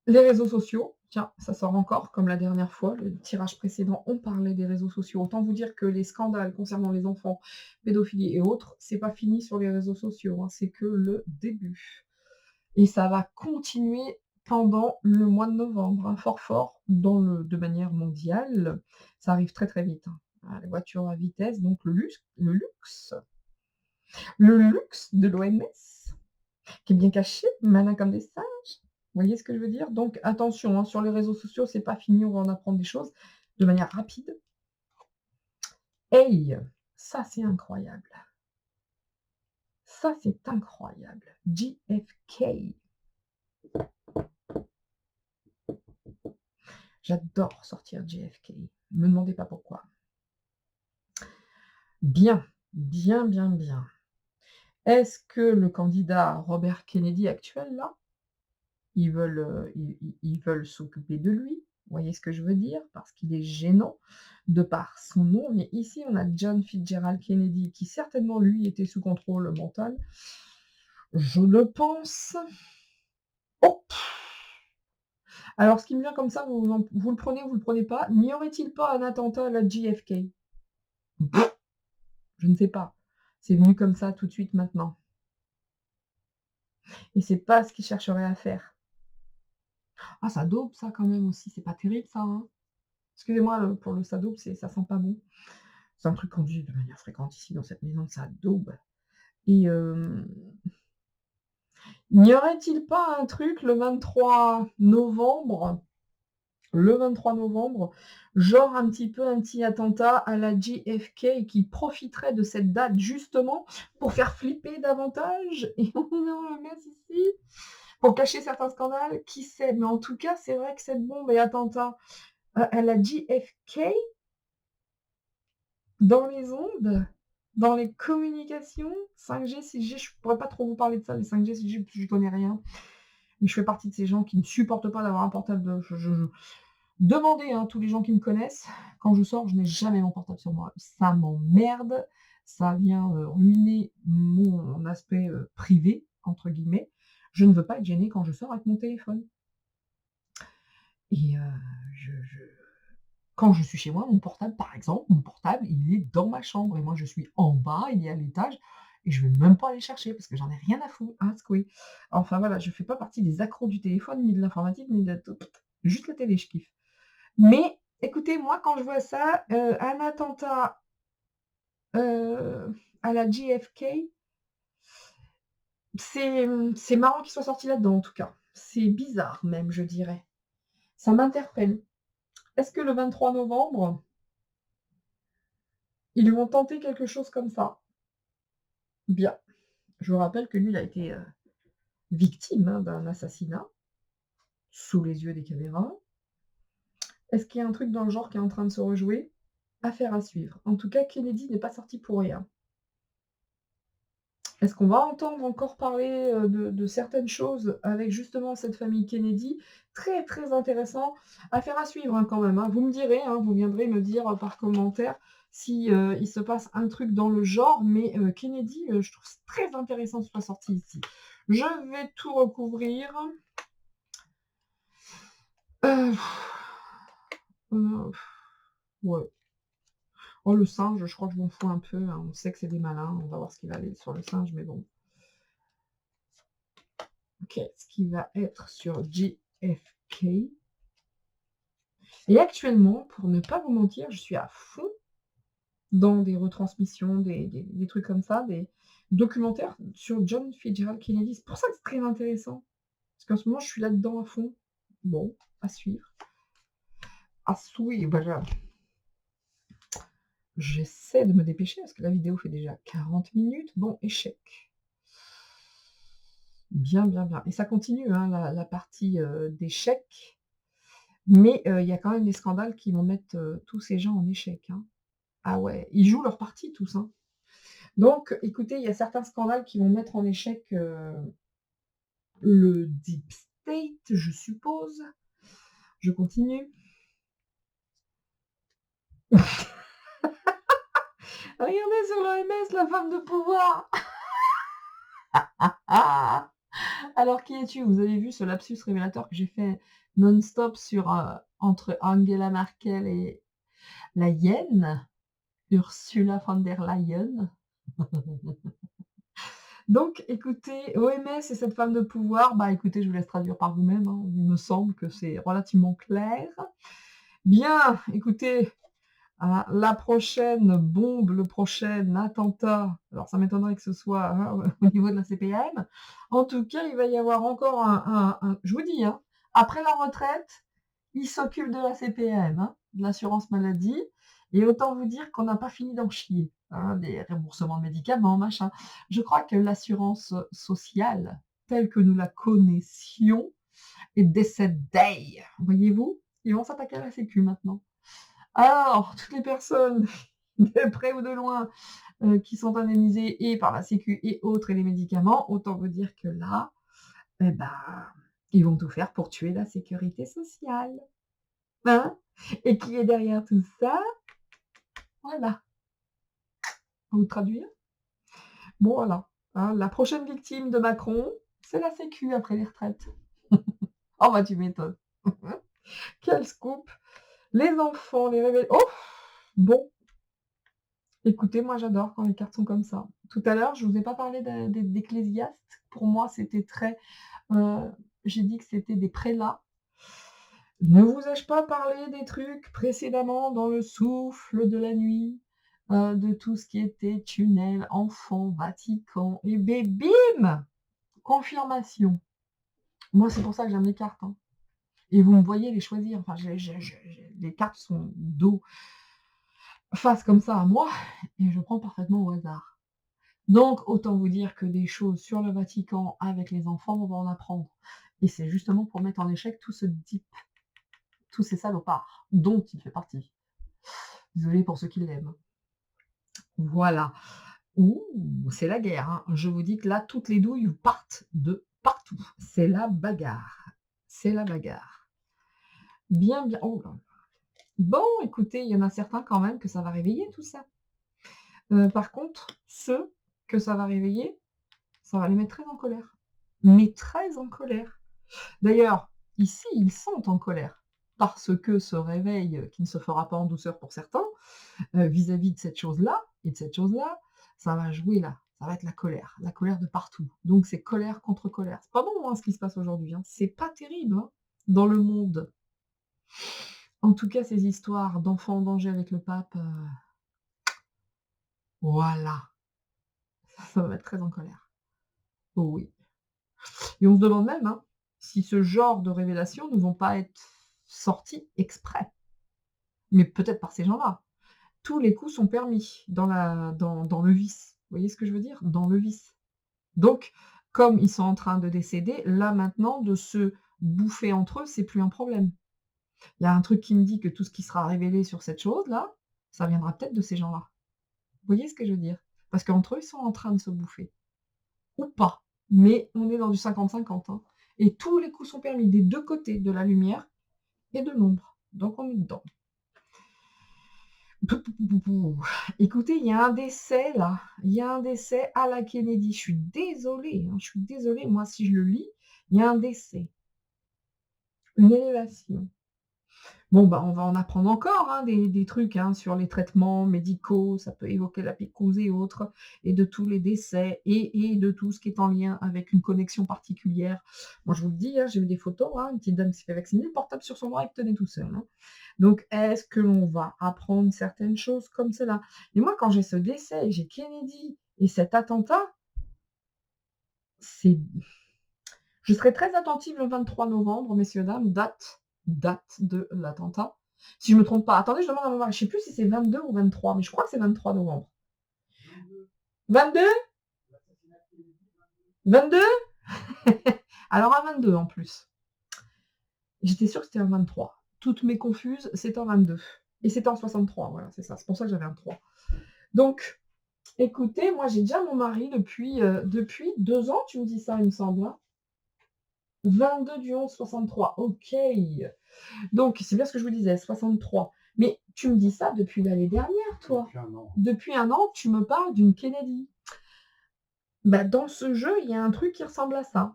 Les réseaux sociaux, tiens, ça sort encore, comme la dernière fois, le tirage précédent, on parlait des réseaux sociaux. Autant vous dire que les scandales concernant les enfants, pédophilie et autres, c'est pas fini sur les réseaux sociaux, hein, c'est que le début. Et ça va continuer pendant le mois de novembre, hein, fort, de manière mondiale. Ça arrive très très vite, hein. Ah, les voitures à vitesse, donc le luxe de l'OMS, qui est bien caché, malin comme des singes. Vous voyez ce que je veux dire? Donc attention, hein, sur les réseaux sociaux, c'est pas fini, on va en apprendre des choses de manière rapide. Hey! Ça, c'est incroyable. Ça, c'est incroyable. JFK. J'adore sortir JFK. Me demandez pas pourquoi. Bien, bien, bien, bien. Est-ce que le candidat Robert Kennedy actuel, là, ils veulent s'occuper de lui? Vous voyez ce que je veux dire? Parce qu'il est gênant de par son nom. Mais ici, on a John Fitzgerald Kennedy qui certainement, lui, était sous contrôle mental. Je le pense. Oh! Alors, ce qui me vient comme ça, vous le prenez ou vous le prenez pas. N'y aurait-il pas un attentat à la JFK? Je ne sais pas. C'est venu comme ça tout de suite maintenant. Et c'est pas ce qu'il chercherait à faire. Ah, ça dope ça quand même aussi, c'est pas terrible ça, hein? Excusez-moi, pour le ça dope, ça sent pas bon. C'est un truc qu'on dit de manière fréquente ici dans cette maison, ça dope. Et n'y aurait-il pas un truc le 23 novembre, genre un petit attentat à la JFK qui profiterait de cette date justement pour faire flipper davantage? Et on le met ici pour cacher certains scandales? Qui sait? Mais en tout cas, c'est vrai que cette bombe et attentat à la JFK, dans les ondes, dans les communications, 5G, 6G, je pourrais pas trop vous parler de ça, les 5G, 6G, parce que je connais rien. Mais je fais partie de ces gens qui ne supportent pas d'avoir un portable demandez, hein, tous les gens qui me connaissent, quand je sors, je n'ai jamais mon portable sur moi. Ça m'emmerde, ça vient, ruiner mon aspect, «privé» entre guillemets. Je ne veux pas être gênée quand je sors avec mon téléphone. Et quand je suis chez moi, mon portable, par exemple, il est dans ma chambre et moi, je suis en bas, il est à l'étage et je vais même pas aller chercher parce que j'en ai rien à foutre, hein, secouer. Enfin voilà, je fais pas partie des accros du téléphone, ni de l'informatique, ni de tout, juste la télé, je kiffe. Mais écoutez, moi, quand je vois ça, un attentat, à la JFK, c'est marrant qu'il soit sorti là-dedans, en tout cas. C'est bizarre même, je dirais. Ça m'interpelle. Est-ce que le 23 novembre, ils vont tenter quelque chose comme ça? Bien. Je vous rappelle que lui, il a été, victime, hein, d'un assassinat, sous les yeux des caméras. Est-ce qu'il y a un truc dans le genre qui est en train de se rejouer? Affaire à suivre. En tout cas, Kennedy n'est pas sorti pour rien. Est-ce qu'on va entendre encore parler, de certaines choses avec justement cette famille Kennedy? Très, très intéressant. Affaire à suivre, hein, quand même, hein. Vous me direz, hein, vous viendrez me dire, par commentaire si, il se passe un truc dans le genre, mais, Kennedy, je trouve c'est très intéressant que ce soit sorti ici. Je vais tout recouvrir. Heu, heu, ouais. Oh le singe, je crois que je m'en fous un peu, hein. On sait que c'est des malins, on va voir ce qui va aller sur le singe, mais bon. Qu'est-ce qui va être sur JFK? Et actuellement, pour ne pas vous mentir, je suis à fond dans des retransmissions, des trucs comme ça, des documentaires sur John Fitzgerald Kennedy. C'est pour ça que c'est très intéressant, parce qu'en ce moment, je suis là-dedans à fond. Bon, à suivre. À suivre. Voilà. J'essaie de me dépêcher parce que la vidéo fait déjà 40 minutes. Bon, échec. Bien, bien, bien. Et ça continue, hein, la partie, d'échecs, mais il y a quand même des scandales qui vont mettre, tous ces gens en échec, hein. Ah ouais, ils jouent leur partie tous, hein. Donc écoutez, il y a certains scandales qui vont mettre en échec, le deep state, je suppose. Je continue. Regardez sur l'OMS, la femme de pouvoir! Ah! Alors qui es-tu? Vous avez vu ce lapsus révélateur que j'ai fait non-stop sur, entre Angela Merkel et la hyène, Ursula von der Leyen? Donc écoutez, OMS et cette femme de pouvoir, bah, écoutez, je vous laisse traduire par vous-même, hein. Il me semble que c'est relativement clair. Bien, écoutez, hein, la prochaine bombe, le prochain attentat, alors ça m'étonnerait que ce soit, hein, au niveau de la CPM. En tout cas, il va y avoir encore un je vous dis, hein, après la retraite, il s'occupe de la CPM, hein, de l'assurance maladie, et autant vous dire qu'on n'a pas fini d'en chier, hein, des remboursements de médicaments, machin. Je crois que l'assurance sociale, telle que nous la connaissions, est décédée. Voyez-vous? Ils vont s'attaquer à la sécu maintenant. Alors, toutes les personnes, de près ou de loin, qui sont indemnisées et par la sécu et autres et les médicaments, autant vous dire que là, eh ben, ils vont tout faire pour tuer la sécurité sociale. Hein? Et qui est derrière tout ça? Voilà. Vous traduire? Bon voilà, hein, la prochaine victime de Macron, c'est la sécu après les retraites. Oh bah tu m'étonnes. Quel scoop! Les enfants, les réveils. Oh! Bon, écoutez, moi j'adore quand les cartes sont comme ça. Tout à l'heure, je vous ai pas parlé d'Ecclésiaste. Pour moi, c'était très, heu, j'ai dit que c'était des prélats. Ne vous ai-je pas parlé des trucs précédemment dans le souffle de la nuit, de tout ce qui était tunnel, enfants, Vatican et bim! Confirmation. Moi, c'est pour ça que j'aime les cartes, hein, et vous me voyez les choisir. Enfin, j'ai les cartes sont dos face comme ça à moi et je prends parfaitement au hasard. Donc autant vous dire que des choses sur le Vatican avec les enfants, on va en apprendre, et c'est justement pour mettre en échec tout ce deep, tous ces salopards dont il fait partie. Désolée pour ceux qui l'aiment. Voilà. Ouh, c'est la guerre, hein. Je vous dis que là, toutes les douilles partent de partout. C'est la bagarre. C'est la bagarre. Bien, bien. Oh là. Bon, écoutez, il y en a certains quand même que ça va réveiller tout ça. Par contre, ceux que ça va réveiller, ça va les mettre très en colère. Mais très en colère. D'ailleurs, ici, ils sont en colère parce que ce réveil, qui ne se fera pas en douceur pour certains, vis-à-vis de cette chose-là et de cette chose-là, ça va jouer là. Ça va être la colère de partout. Donc c'est colère contre colère. C'est pas bon, hein, ce qui se passe aujourd'hui, hein. C'est pas terrible, hein, dans le monde. En tout cas, ces histoires d'enfants en danger avec le pape, voilà, ça va mettre très en colère. Oh oui. Et on se demande même, hein, si ce genre de révélations ne vont pas être sorti exprès, mais peut-être par ces gens-là. Tous les coups sont permis dans le vice. Vous voyez ce que je veux dire? Dans le vice. Donc, comme ils sont en train de décéder, là maintenant, de se bouffer entre eux, c'est plus un problème. Il y a un truc qui me dit que tout ce qui sera révélé sur cette chose-là, ça viendra peut-être de ces gens-là. Vous voyez ce que je veux dire? Parce qu'entre eux, ils sont en train de se bouffer. Ou pas. Mais on est dans du 50-50, hein. Et tous les coups sont permis des 2 côtés, de la lumière et de l'ombre. Donc on est dedans. Pou, pou, pou, pou, pou. Écoutez, il y a un décès là, il y a un décès à la Kennedy. Je suis désolée, hein, je suis désolée. Moi, si je le lis, il y a un décès, une élévation. Bon, bah, on va en apprendre encore, hein, des trucs, hein, sur les traitements médicaux, ça peut évoquer la psychose et autres, et de tous les décès et de tout ce qui est en lien avec une connexion particulière. Moi, je vous le dis, hein, j'ai vu des photos, hein, une petite dame qui s'est fait vacciner, le portable sur son bras, il tenait tout seul, hein. Donc, est-ce que l'on va apprendre certaines choses comme cela? Et moi, quand j'ai ce décès, j'ai Kennedy et cet attentat, c'est je serai très attentive le 23 novembre, messieurs, dames, date de l'attentat. Si je me trompe pas, attendez, je demande à mon mari, je sais plus si c'est 22 ou 23, mais je crois que c'est 23 novembre. 22? 22? Alors à 22 en plus. J'étais sûre que c'était un 23. Toutes mes confuses, c'est en 22. Et c'était en 63, voilà, c'est ça. C'est pour ça que j'avais un 3. Donc, écoutez, moi j'ai déjà mon mari depuis 2 ans, tu me dis ça, il me semble, hein. 22 du 11 63. OK. Donc, c'est bien ce que je vous disais, 63. Mais tu me dis ça depuis l'année dernière, toi. Depuis un an. Depuis un an, tu me parles d'une Kennedy. Bah, dans ce jeu, il y a un truc qui ressemble à ça.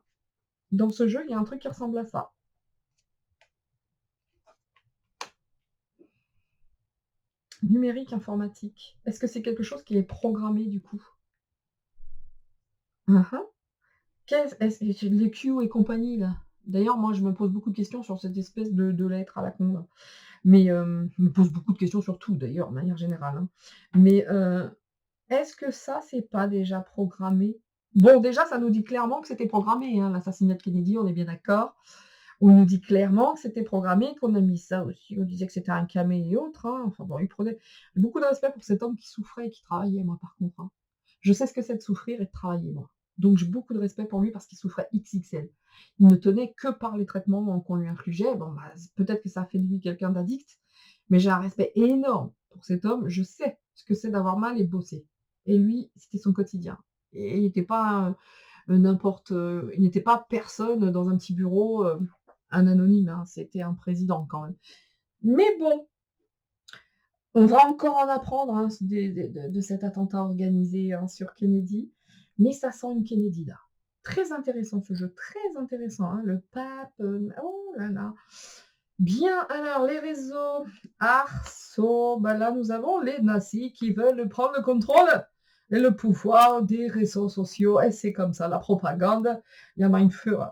Dans ce jeu, il y a un truc qui ressemble à ça. Numérique, informatique. Est-ce que c'est quelque chose qui est programmé du coup? Les Q et compagnie là. D'ailleurs, moi, je me pose beaucoup de questions sur cette espèce de lettre à la con là. Mais je me pose beaucoup de questions sur tout d'ailleurs, de manière générale, hein. Mais est-ce que ça, c'est pas déjà programmé? Bon, déjà, ça nous dit clairement que c'était programmé, hein, l'assassinat de Kennedy, on est bien d'accord. On nous dit clairement que c'était programmé, qu'on a mis ça aussi. On disait que c'était un camé et autres, hein. Enfin bon, il prenait beaucoup de respect pour cet homme qui souffrait et qui travaillait, moi, par contre, hein. Je sais ce que c'est de souffrir et de travailler, moi. Donc j'ai beaucoup de respect pour lui parce qu'il souffrait XXL. Il ne tenait que par les traitements qu'on lui infligeait. Bon, bah, peut-être que ça a fait de lui quelqu'un d'addict, mais j'ai un respect énorme pour cet homme. Je sais ce que c'est d'avoir mal et de bosser. Et lui, c'était son quotidien. Et il n'était pas il n'était pas personne dans un petit bureau, un anonyme, hein, c'était un président quand même. Mais bon, on va encore en apprendre, hein, de cet attentat organisé, hein, sur Kennedy, mais ça sent une Kennedy là. Très intéressant ce jeu, très intéressant, hein, le pape, oh là là. Bien, alors les réseaux, arceaux, bah là nous avons les nazis qui veulent prendre le contrôle et le pouvoir des réseaux sociaux, et c'est comme ça, la propagande, il y a Mein Führer.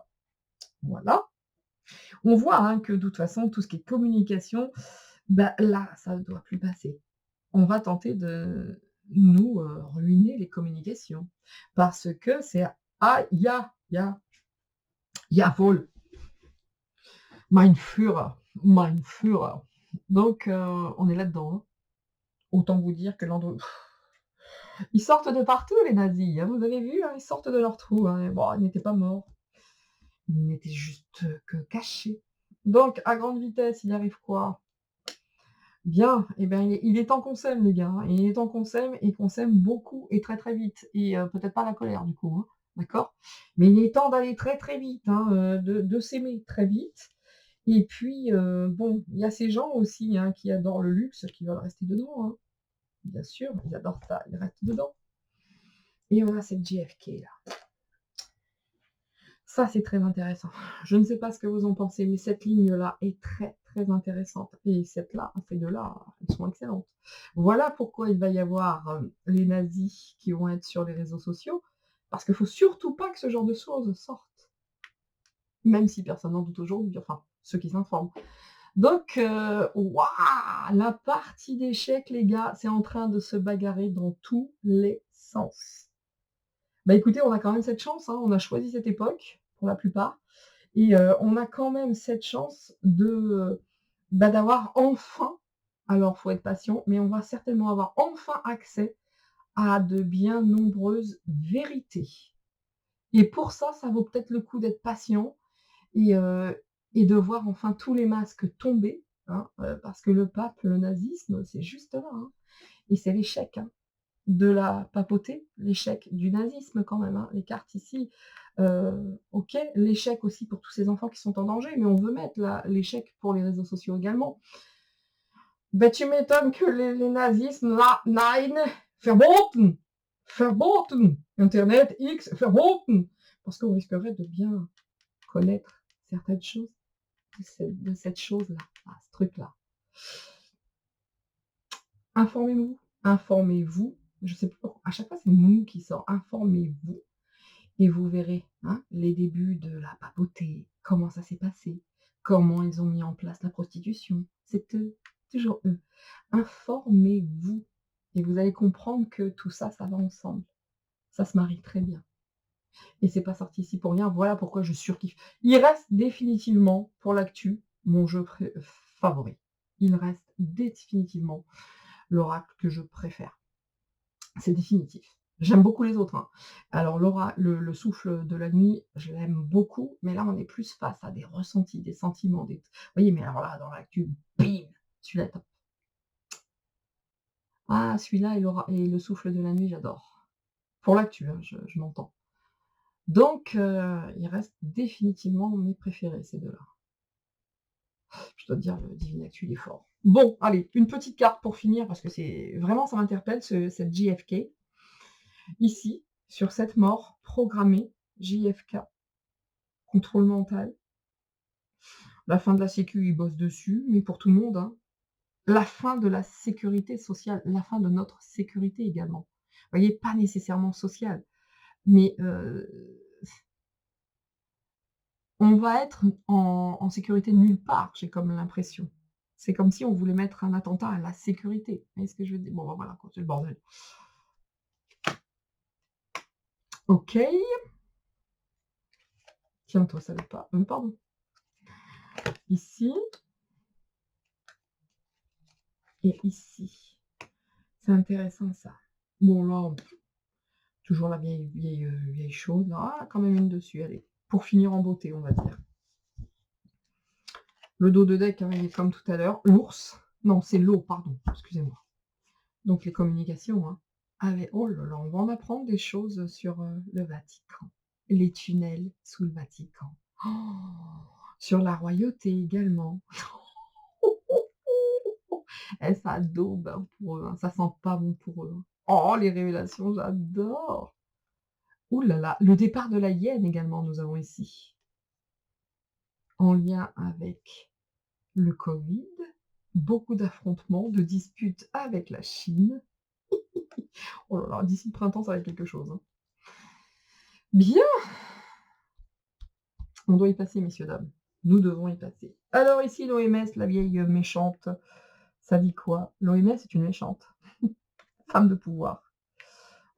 Voilà. On voit, hein, que de toute façon, tout ce qui est communication, bah là, ça ne doit plus passer. On va tenter de nous ruiner les communications parce que c'est jawohl, Mein Führer, Mein Führer. Donc on est là-dedans, hein. Autant vous dire que ils sortent de partout les nazis, hein, vous avez vu, hein, ils sortent de leur trou, hein. Bon, ils n'étaient pas morts, ils n'étaient juste que cachés. Donc à grande vitesse, il arrive quoi? Bien, et ben, il est temps qu'on s'aime les gars, hein. Il est temps qu'on s'aime et qu'on s'aime beaucoup et très, très vite et peut-être pas la colère du coup, hein, d'accord? Mais il est temps d'aller très, très vite, hein, de s'aimer très vite et puis, bon, il y a ces gens aussi, hein, qui adorent le luxe, qui veulent rester dedans, hein. Bien sûr, ils adorent ça, ils restent dedans et on a cette JFK là. Ça, c'est très intéressant. Je ne sais pas ce que vous en pensez, mais cette ligne-là est très, très intéressante et ces 2-là, elles sont excellentes. Voilà pourquoi il va y avoir, les nazis qui vont être sur les réseaux sociaux, parce qu'il faut surtout pas que ce genre de choses sortent. Même si personne n'en doute aujourd'hui, enfin, ceux qui s'informent. Donc, waouh! La partie d'échecs, les gars, c'est en train de se bagarrer dans tous les sens. Bah, écoutez, on a quand même cette chance, hein, on a choisi cette époque, pour la plupart et on a quand même cette chance de d'avoir enfin, alors faut être patient, mais on va certainement avoir enfin accès à de bien nombreuses vérités. Et pour ça, ça vaut peut-être le coup d'être patient et heu et de voir enfin tous les masques tomber, hein, parce que le pape, le nazisme, c'est juste là, hein, et c'est l'échec, hein, de la papauté, l'échec du nazisme quand même, hein. Les cartes ici, OK, l'échec aussi pour tous ces enfants qui sont en danger, mais on veut mettre l'échec pour les réseaux sociaux également. Ben tu m'étonnes que les nazismes, là, nein, verboten, verboten, internet, X, verboten, parce qu'on risquerait de bien connaître certaines choses de cette chose-là, ce truc-là. Informez-vous, informez-vous, je sais plus pourquoi, à chaque fois c'est «nous» qui sort, informez-vous et vous verrez, hein, les débuts de la papauté, comment ça s'est passé, comment ils ont mis en place la prostitution. C'est eux, toujours eux. Informez-vous et vous allez comprendre que tout ça, ça va ensemble. Ça se marie très bien et c'est pas sorti ici pour rien. Voilà pourquoi je surkiffe. Il reste définitivement, pour l'actu, mon jeu favori. Il reste définitivement l'oracle que je préfère. C'est définitif. J'aime beaucoup les autres, hein. Alors le souffle de la nuit, je l'aime beaucoup, mais là, on est plus face à des ressentis, des sentiments, des vous voyez? Mais alors là, dans l'actu, bim! Celui-là top. Ah, celui-là et le souffle de la nuit, j'adore. Pour l'actu, hein, je m'entends. Donc ils restent définitivement mes préférés, ces 2-là. Je dois te dire, le Divine Actu, il est fort. Bon, allez, une petite carte pour finir parce que c'est vraiment ça m'interpelle cette JFK. Ici, sur cette mort programmée, JFK, contrôle mental. La fin de la sécu, ils bossent dessus, mais pour tout le monde, hein. La fin de la sécurité sociale, la fin de notre sécurité également. Vous voyez, pas nécessairement sociale, mais on va être en sécurité nulle part, j'ai comme l'impression. C'est comme si on voulait mettre un attentat à la sécurité. Vous voyez ce que je veux dire? Bon, bah, voilà quoi, c'est le bordel. OK. Tiens, toi, ça veut pas pardon. Ici et ici. C'est intéressant ça. Bon là, toujours la vieille chose là. Ah, quand même une dessus, allez. Pour finir en beauté, on va dire. Le dos de deck, hein, il est comme tout à l'heure. L'ours. Non, c'est l'eau, pardon, excusez-moi. Donc les communications, hein. Oh là là, on va en apprendre des choses sur, le Vatican. Les tunnels sous le Vatican. Oh, sur la royauté également. Eh, ça daube, hein, pour eux, hein, ça sent pas bon pour eux, hein. Oh, les révélations, j'adore! Ouh là là, le départ de la hyène également, nous avons ici. En lien avec le Covid, beaucoup d'affrontements, de disputes avec la Chine. Oh là là, d'ici le printemps, ça va être quelque chose, hein. Bien! On doit y passer, messieurs, dames. Nous devons y passer. Alors ici, l'OMS, la vieille méchante, ça dit quoi? L'OMS est une méchante. Femme de pouvoir.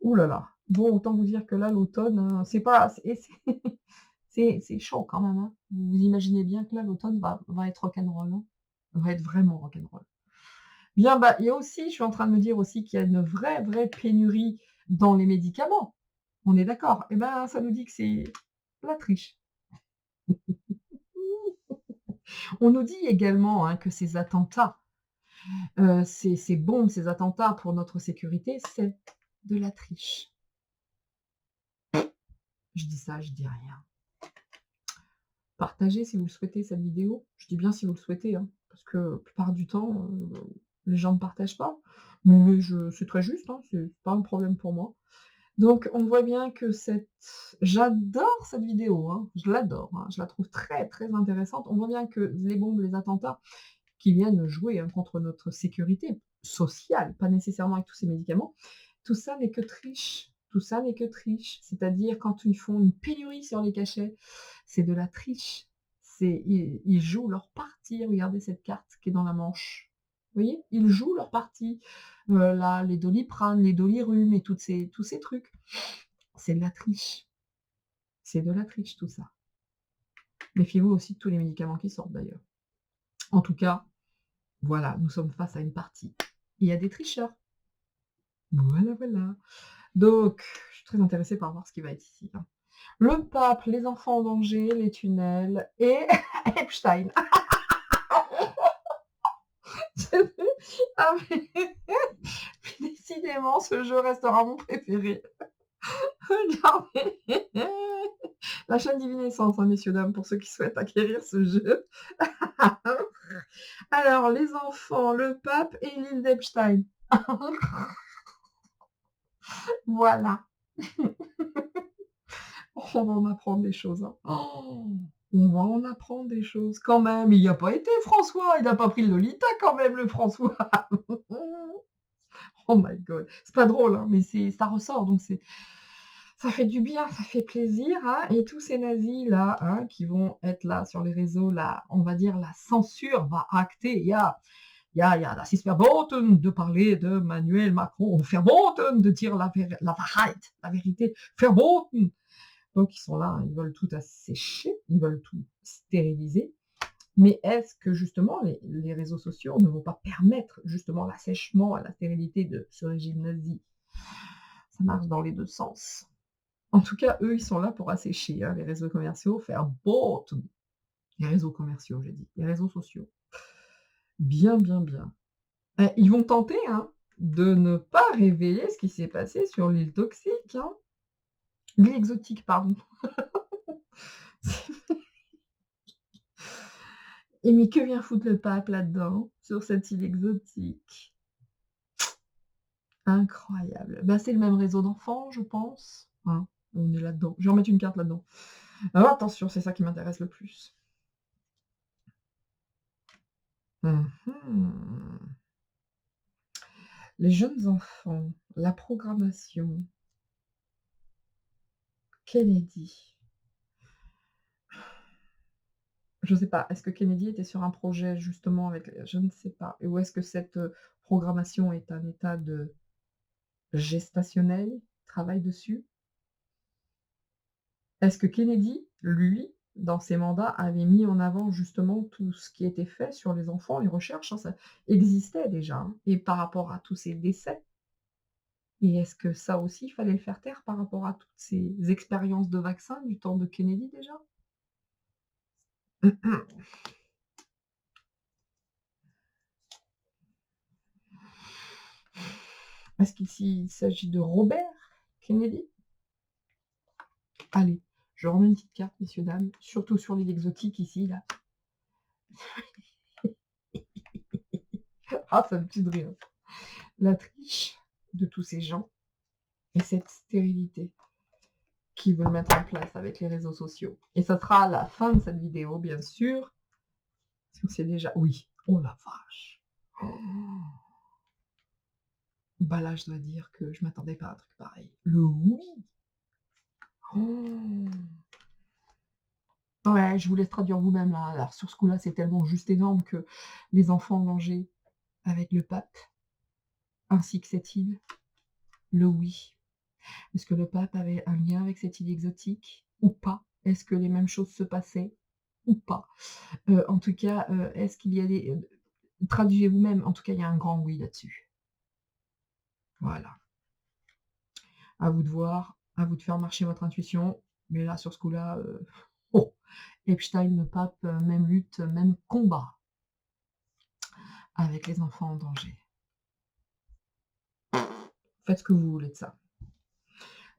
Ouh là là. Bon, autant vous dire que là, l'automne, c'est pas c'est chaud quand même, hein. Vous imaginez bien que là, l'automne va être rock'n'roll, hein. Va être vraiment rock'n'roll. Bien, bah, il y a aussi je suis en train de me dire aussi qu'il y a une vraie pénurie dans les médicaments. On est d'accord? Et ben, ça nous dit que c'est la triche. On nous dit également, hein, que ces attentats, ces bombes, ces attentats pour notre sécurité, c'est de la triche. Je dis ça, je dis rien. Partagez si vous le souhaitez cette vidéo. Je dis bien si vous le souhaitez, hein, parce que la plupart du temps, les gens ne partagent pas. Mais c'est très juste, hein, c'est pas un problème pour moi. Donc on voit bien que j'adore cette vidéo, hein, je l'adore, hein, je la trouve très intéressante. On voit bien que les bombes, les attentats qui viennent jouer, hein, contre notre sécurité sociale, pas nécessairement avec tous ces médicaments, tout ça n'est que triche. Tout ça n'est que triche. C'est-à-dire quand ils font une pénurie sur les cachets, c'est de la triche. Ils jouent leur partie. Regardez cette carte qui est dans la manche. Vous voyez? Ils jouent leur partie. Là, les Doliprane, les Dolirum et tous ces trucs. C'est de la triche. C'est de la triche tout ça. Méfiez-vous aussi de tous les médicaments qui sortent d'ailleurs. En tout cas, Voilà, nous sommes face à une partie. Il y a des tricheurs. Voilà, voilà. Donc, je suis très intéressée par voir ce qui va être ici, hein. Le pape, les enfants en danger, les tunnels et Epstein. Ah mais décidément, ce jeu restera mon préféré. Regardez. La chaîne Divinescence, hein, messieurs, dames, pour ceux qui souhaitent acquérir ce jeu. Alors, les enfants, le pape et l'île d'Epstein. Voilà. On va en apprendre des choses, hein. Oh, on va en apprendre des choses quand même. Il n'y a pas été François, il n'a pas pris le Lolita quand même, le François. Oh my god. C'est pas drôle, hein, mais ça ressort, donc ça fait du bien, ça fait plaisir, hein. Et tous ces nazis là, hein, qui vont être là sur les réseaux, là, on va dire la censure va acter. Ja, das ist verboten de parler de Emmanuel Macron, verboten de dire la Wahrheit, la vérité, verboten. Donc ils sont là, ils veulent tout assécher, ils veulent tout stériliser. Mais est-ce que justement les réseaux sociaux ne vont pas permettre justement l'assèchement, la stérilité de ce régime nazi? Ça marche dans les 2 sens. En tout cas, eux, ils sont là pour assécher, hein, les réseaux commerciaux, verboten. Les réseaux commerciaux, j'ai dit, les réseaux sociaux. Bien, bien, bien. Ils vont tenter, hein, de ne pas révéler ce qui s'est passé sur l'île toxique, hein. L'île exotique, pardon. Et mais que vient foutre le pape là-dedans, sur cette île exotique? Incroyable. Bah, c'est le même réseau d'enfants, je pense, hein, on est là-dedans. Je vais remettre une carte là-dedans. Alors attention, c'est ça qui m'intéresse le plus. Mmh. Les jeunes enfants, la programmation, Kennedy. Je ne sais pas, est-ce que Kennedy était sur un projet justement avec je ne sais pas. Ou est-ce que cette, programmation est un état de gestationnel? Travaille dessus? Est-ce que Kennedy, lui, dans ses mandats, avait mis en avant justement tout ce qui était fait sur les enfants, les recherches, hein, ça existait déjà, hein, et par rapport à tous ces décès? Et est-ce que ça aussi, il fallait le faire taire par rapport à toutes ces expériences de vaccins du temps de Kennedy déjà? Est-ce qu'ici il s'agit de Robert Kennedy? Allez, je remets une petite carte, messieurs, dames, surtout sur l'île exotique ici, là. Ah, ça me tue de rire. La triche de tous ces gens et cette stérilité qu'ils veulent mettre en place avec les réseaux sociaux. Et ça sera à la fin de cette vidéo, bien sûr. Parce que c'est déjà... Oui. Oh la vache. Oh. Bah là, je dois dire que je m'attendais pas à un truc pareil. Le oui. Oh. Ouais, je vous laisse traduire vous-même là. Alors sur ce coup-là, c'est tellement juste énorme que les enfants en danger avec le pape, ainsi que cette île, le oui. Est-ce que le pape avait un lien avec cette île exotique ou pas? Est-ce que les mêmes choses se passaient ou pas? En tout cas, est-ce qu'il y a des traduisez vous-même, en tout cas, il y a un grand oui là-dessus. Voilà. À vous de voir, à vous de faire marcher votre intuition, mais là, sur ce coup-là, oh! Epstein, le pape, même lutte, même combat avec les enfants en danger. Faites ce que vous voulez de ça.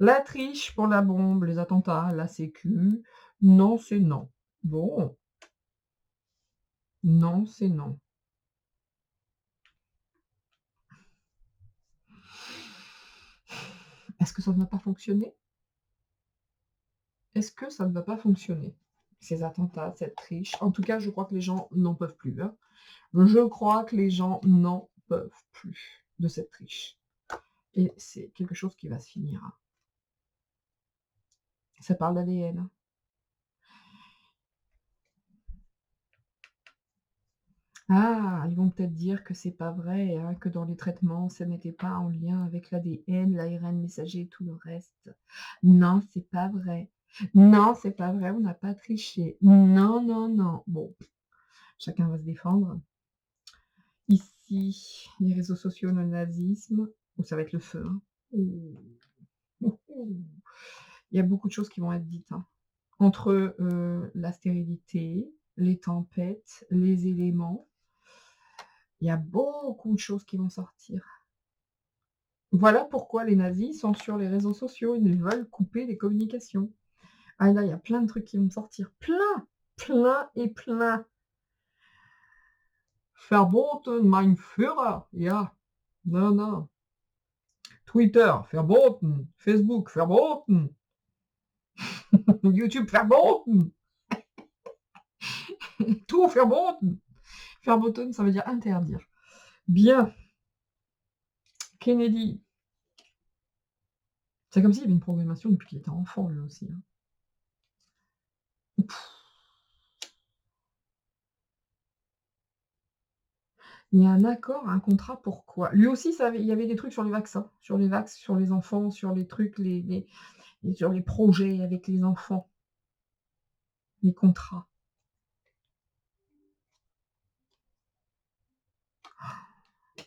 La triche pour la bombe, les attentats, la sécu, non, c'est non. Bon, non, c'est non. Est-ce que ça ne va pas fonctionner? Est-ce que ça ne va pas fonctionner? Ces attentats, cette triche. En tout cas, je crois que les gens n'en peuvent plus, hein. Je crois que les gens n'en peuvent plus de cette triche. Et c'est quelque chose qui va se finir, hein. Ça parle d'ADN, hein. Ah, ils vont peut-être dire que c'est pas vrai, hein, que dans les traitements, ça n'était pas en lien avec l'ADN, l'ARN messager et tout le reste. Non, c'est pas vrai. Non, c'est pas vrai, on n'a pas triché. Non, non, non. Bon, chacun va se défendre. Ici, les réseaux sociaux, le nazisme, oh, ça va être le feu, hein. Ouh. Ouh, ouh. Il y a beaucoup de choses qui vont être dites, hein. Entre, la stérilité, les tempêtes, les éléments, il y a beaucoup de choses qui vont sortir. Voilà pourquoi les nazis sont sur les réseaux sociaux, ils veulent couper les communications. Ah là, il y a plein de trucs qui vont sortir, plein, plein et plein. Verboten, mein Führer, ja. Non, non. Twitter, verboten. Facebook, verboten. YouTube, verboten. Tout verboten. Verboten, ça veut dire interdire. Bien. Kennedy. C'est comme s'il y avait une programmation depuis qu'il était enfant, lui aussi, hein. Il y a un accord, un contrat, pourquoi? Lui aussi, il y avait des trucs sur les vaccins, sur les sur les enfants, sur les trucs, sur les projets avec les enfants, les contrats.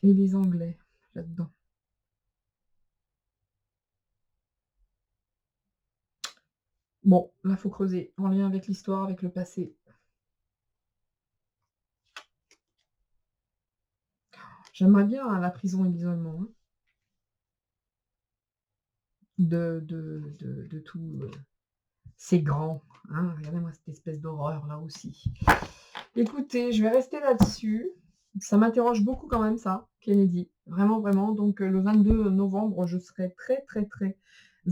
Et les Anglais, là-dedans. Bon, là, faut creuser, en lien avec l'histoire, avec le passé. J'aimerais bien, hein, la prison et l'isolement, hein, de tout, ces grands, hein. Regardez-moi cette espèce d'horreur, là aussi. Écoutez, je vais rester là-dessus. Ça m'interroge beaucoup quand même ça, Kennedy. Vraiment, vraiment. Donc, le 22 novembre, je serai très, très, très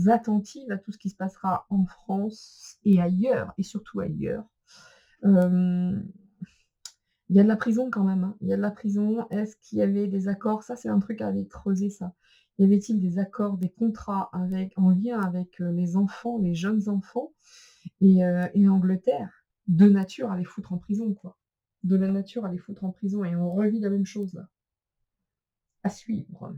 attentive à tout ce qui se passera en France et ailleurs, et surtout ailleurs. Il y a de la prison quand même, hein. Il y a de la prison. Est-ce qu'il y avait des accords? Ça, c'est un truc à aller creuser, ça. Y avait-il des accords, des contrats en lien avec les enfants, les jeunes enfants et l'Angleterre, de nature à les foutre en prison, quoi. De la nature à les foutre en prison, et on revit la même chose là. À suivre.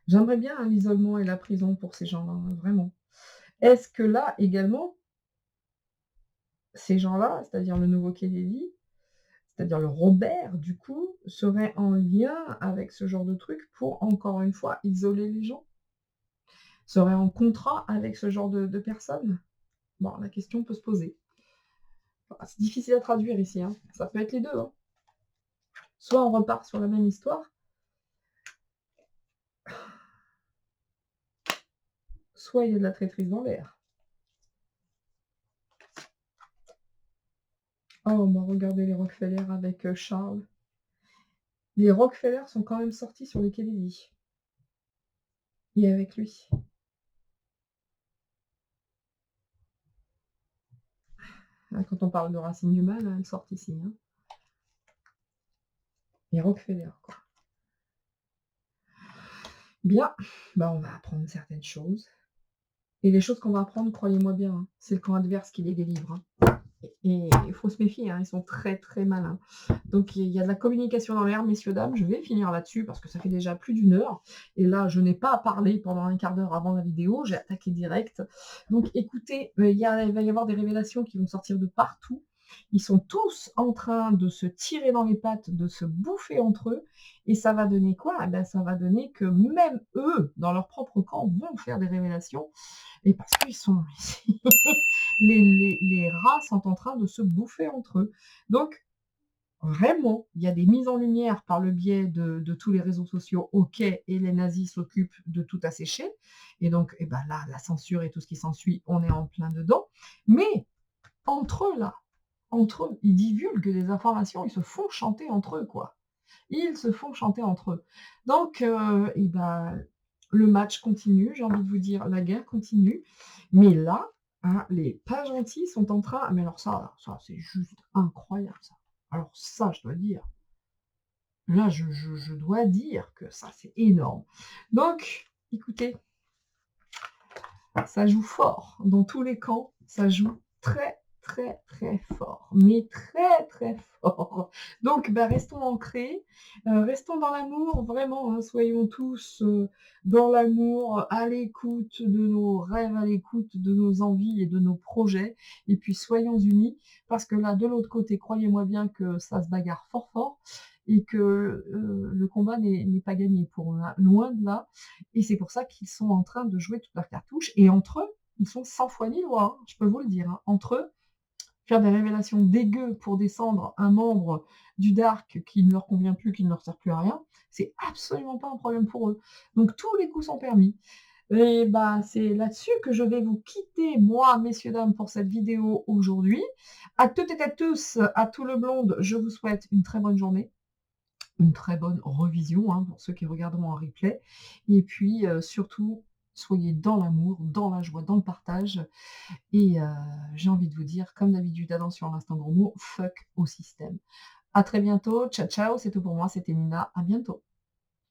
J'aimerais bien, hein, l'isolement et la prison pour ces gens-là, hein, vraiment. Est-ce que là également, ces gens-là, c'est-à-dire le nouveau Kennedy, c'est-à-dire le Robert, du coup, serait en lien avec ce genre de truc pour, encore une fois, isoler les gens? Serait en contrat avec ce genre de personnes? Bon, la question peut se poser. Ah, c'est difficile à traduire ici, hein. Ça peut être les deux, hein. Soit on repart sur la même histoire, soit il y a de la traîtrise dans l'air. Oh, bah regardez les Rockefeller avec Charles. Les Rockefeller sont quand même sortis sur les Kennedy. Et avec lui. Quand on parle de racines du mal, elles sortent ici, hein. Les Rockefeller, quoi. Bien, bah on va apprendre certaines choses. Et les choses qu'on va apprendre, croyez-moi bien, hein, c'est le camp adverse qui les délivre, hein. Et il faut se méfier, hein, ils sont très très malins. Donc il y a de la communication dans l'air, messieurs, dames. Je vais finir là-dessus parce que ça fait déjà plus d'une heure. Et là, je n'ai pas parlé pendant un quart d'heure avant la vidéo, j'ai attaqué direct. Donc écoutez, il va y avoir des révélations qui vont sortir de partout. Ils sont tous en train de se tirer dans les pattes, de se bouffer entre eux. Et ça va donner quoi? Eh ben, ça va donner que même eux, dans leur propre camp, vont faire des révélations. Et parce qu'ils sont... les rats sont en train de se bouffer entre eux. Donc, vraiment, il y a des mises en lumière par le biais de tous les réseaux sociaux, ok, et les nazis s'occupent de tout assécher. Et donc, eh ben là, la censure et tout ce qui s'ensuit, on est en plein dedans. Mais, entre eux, là, entre eux, ils divulguent des informations, ils se font chanter entre eux, quoi. Ils se font chanter entre eux. Donc, eh ben, le match continue, j'ai envie de vous dire, la guerre continue. Mais là, hein, les pas gentils sont en train... Mais alors ça c'est juste incroyable, ça. Alors ça, je dois dire. Là, je dois dire que ça, c'est énorme. Donc, écoutez, ça joue fort. Dans tous les camps, ça joue très, très, très fort. Mais très, très fort. Donc, bah, restons ancrés, restons dans l'amour, vraiment, hein, soyons tous dans l'amour, à l'écoute de nos rêves, à l'écoute de nos envies et de nos projets. Et puis, soyons unis, parce que là, de l'autre côté, croyez-moi bien que ça se bagarre fort, fort. et que, le combat n'est pas gagné pour eux, hein, loin de là et c'est pour ça qu'ils sont en train de jouer toutes leurs cartouches et entre eux, ils sont 100 fois ni loi, hein, je peux vous le dire, hein. Entre eux, faire des révélations dégueu pour descendre un membre du Dark qui ne leur convient plus, qui ne leur sert plus à rien, c'est absolument pas un problème pour eux. Donc tous les coups sont permis. Et bah, c'est là-dessus que je vais vous quitter, moi, messieurs, dames, pour cette vidéo aujourd'hui. À toutes et à tous, à tout le blonde, je vous souhaite une très bonne journée, une très bonne revision, hein, pour ceux qui regarderont en replay. Et puis, surtout, soyez dans l'amour, dans la joie, dans le partage. Et j'ai envie de vous dire, comme d'habitude, attention à l'instant gros mot, fuck au système. À très bientôt, ciao ciao, c'est tout pour moi, c'était Nina, à bientôt.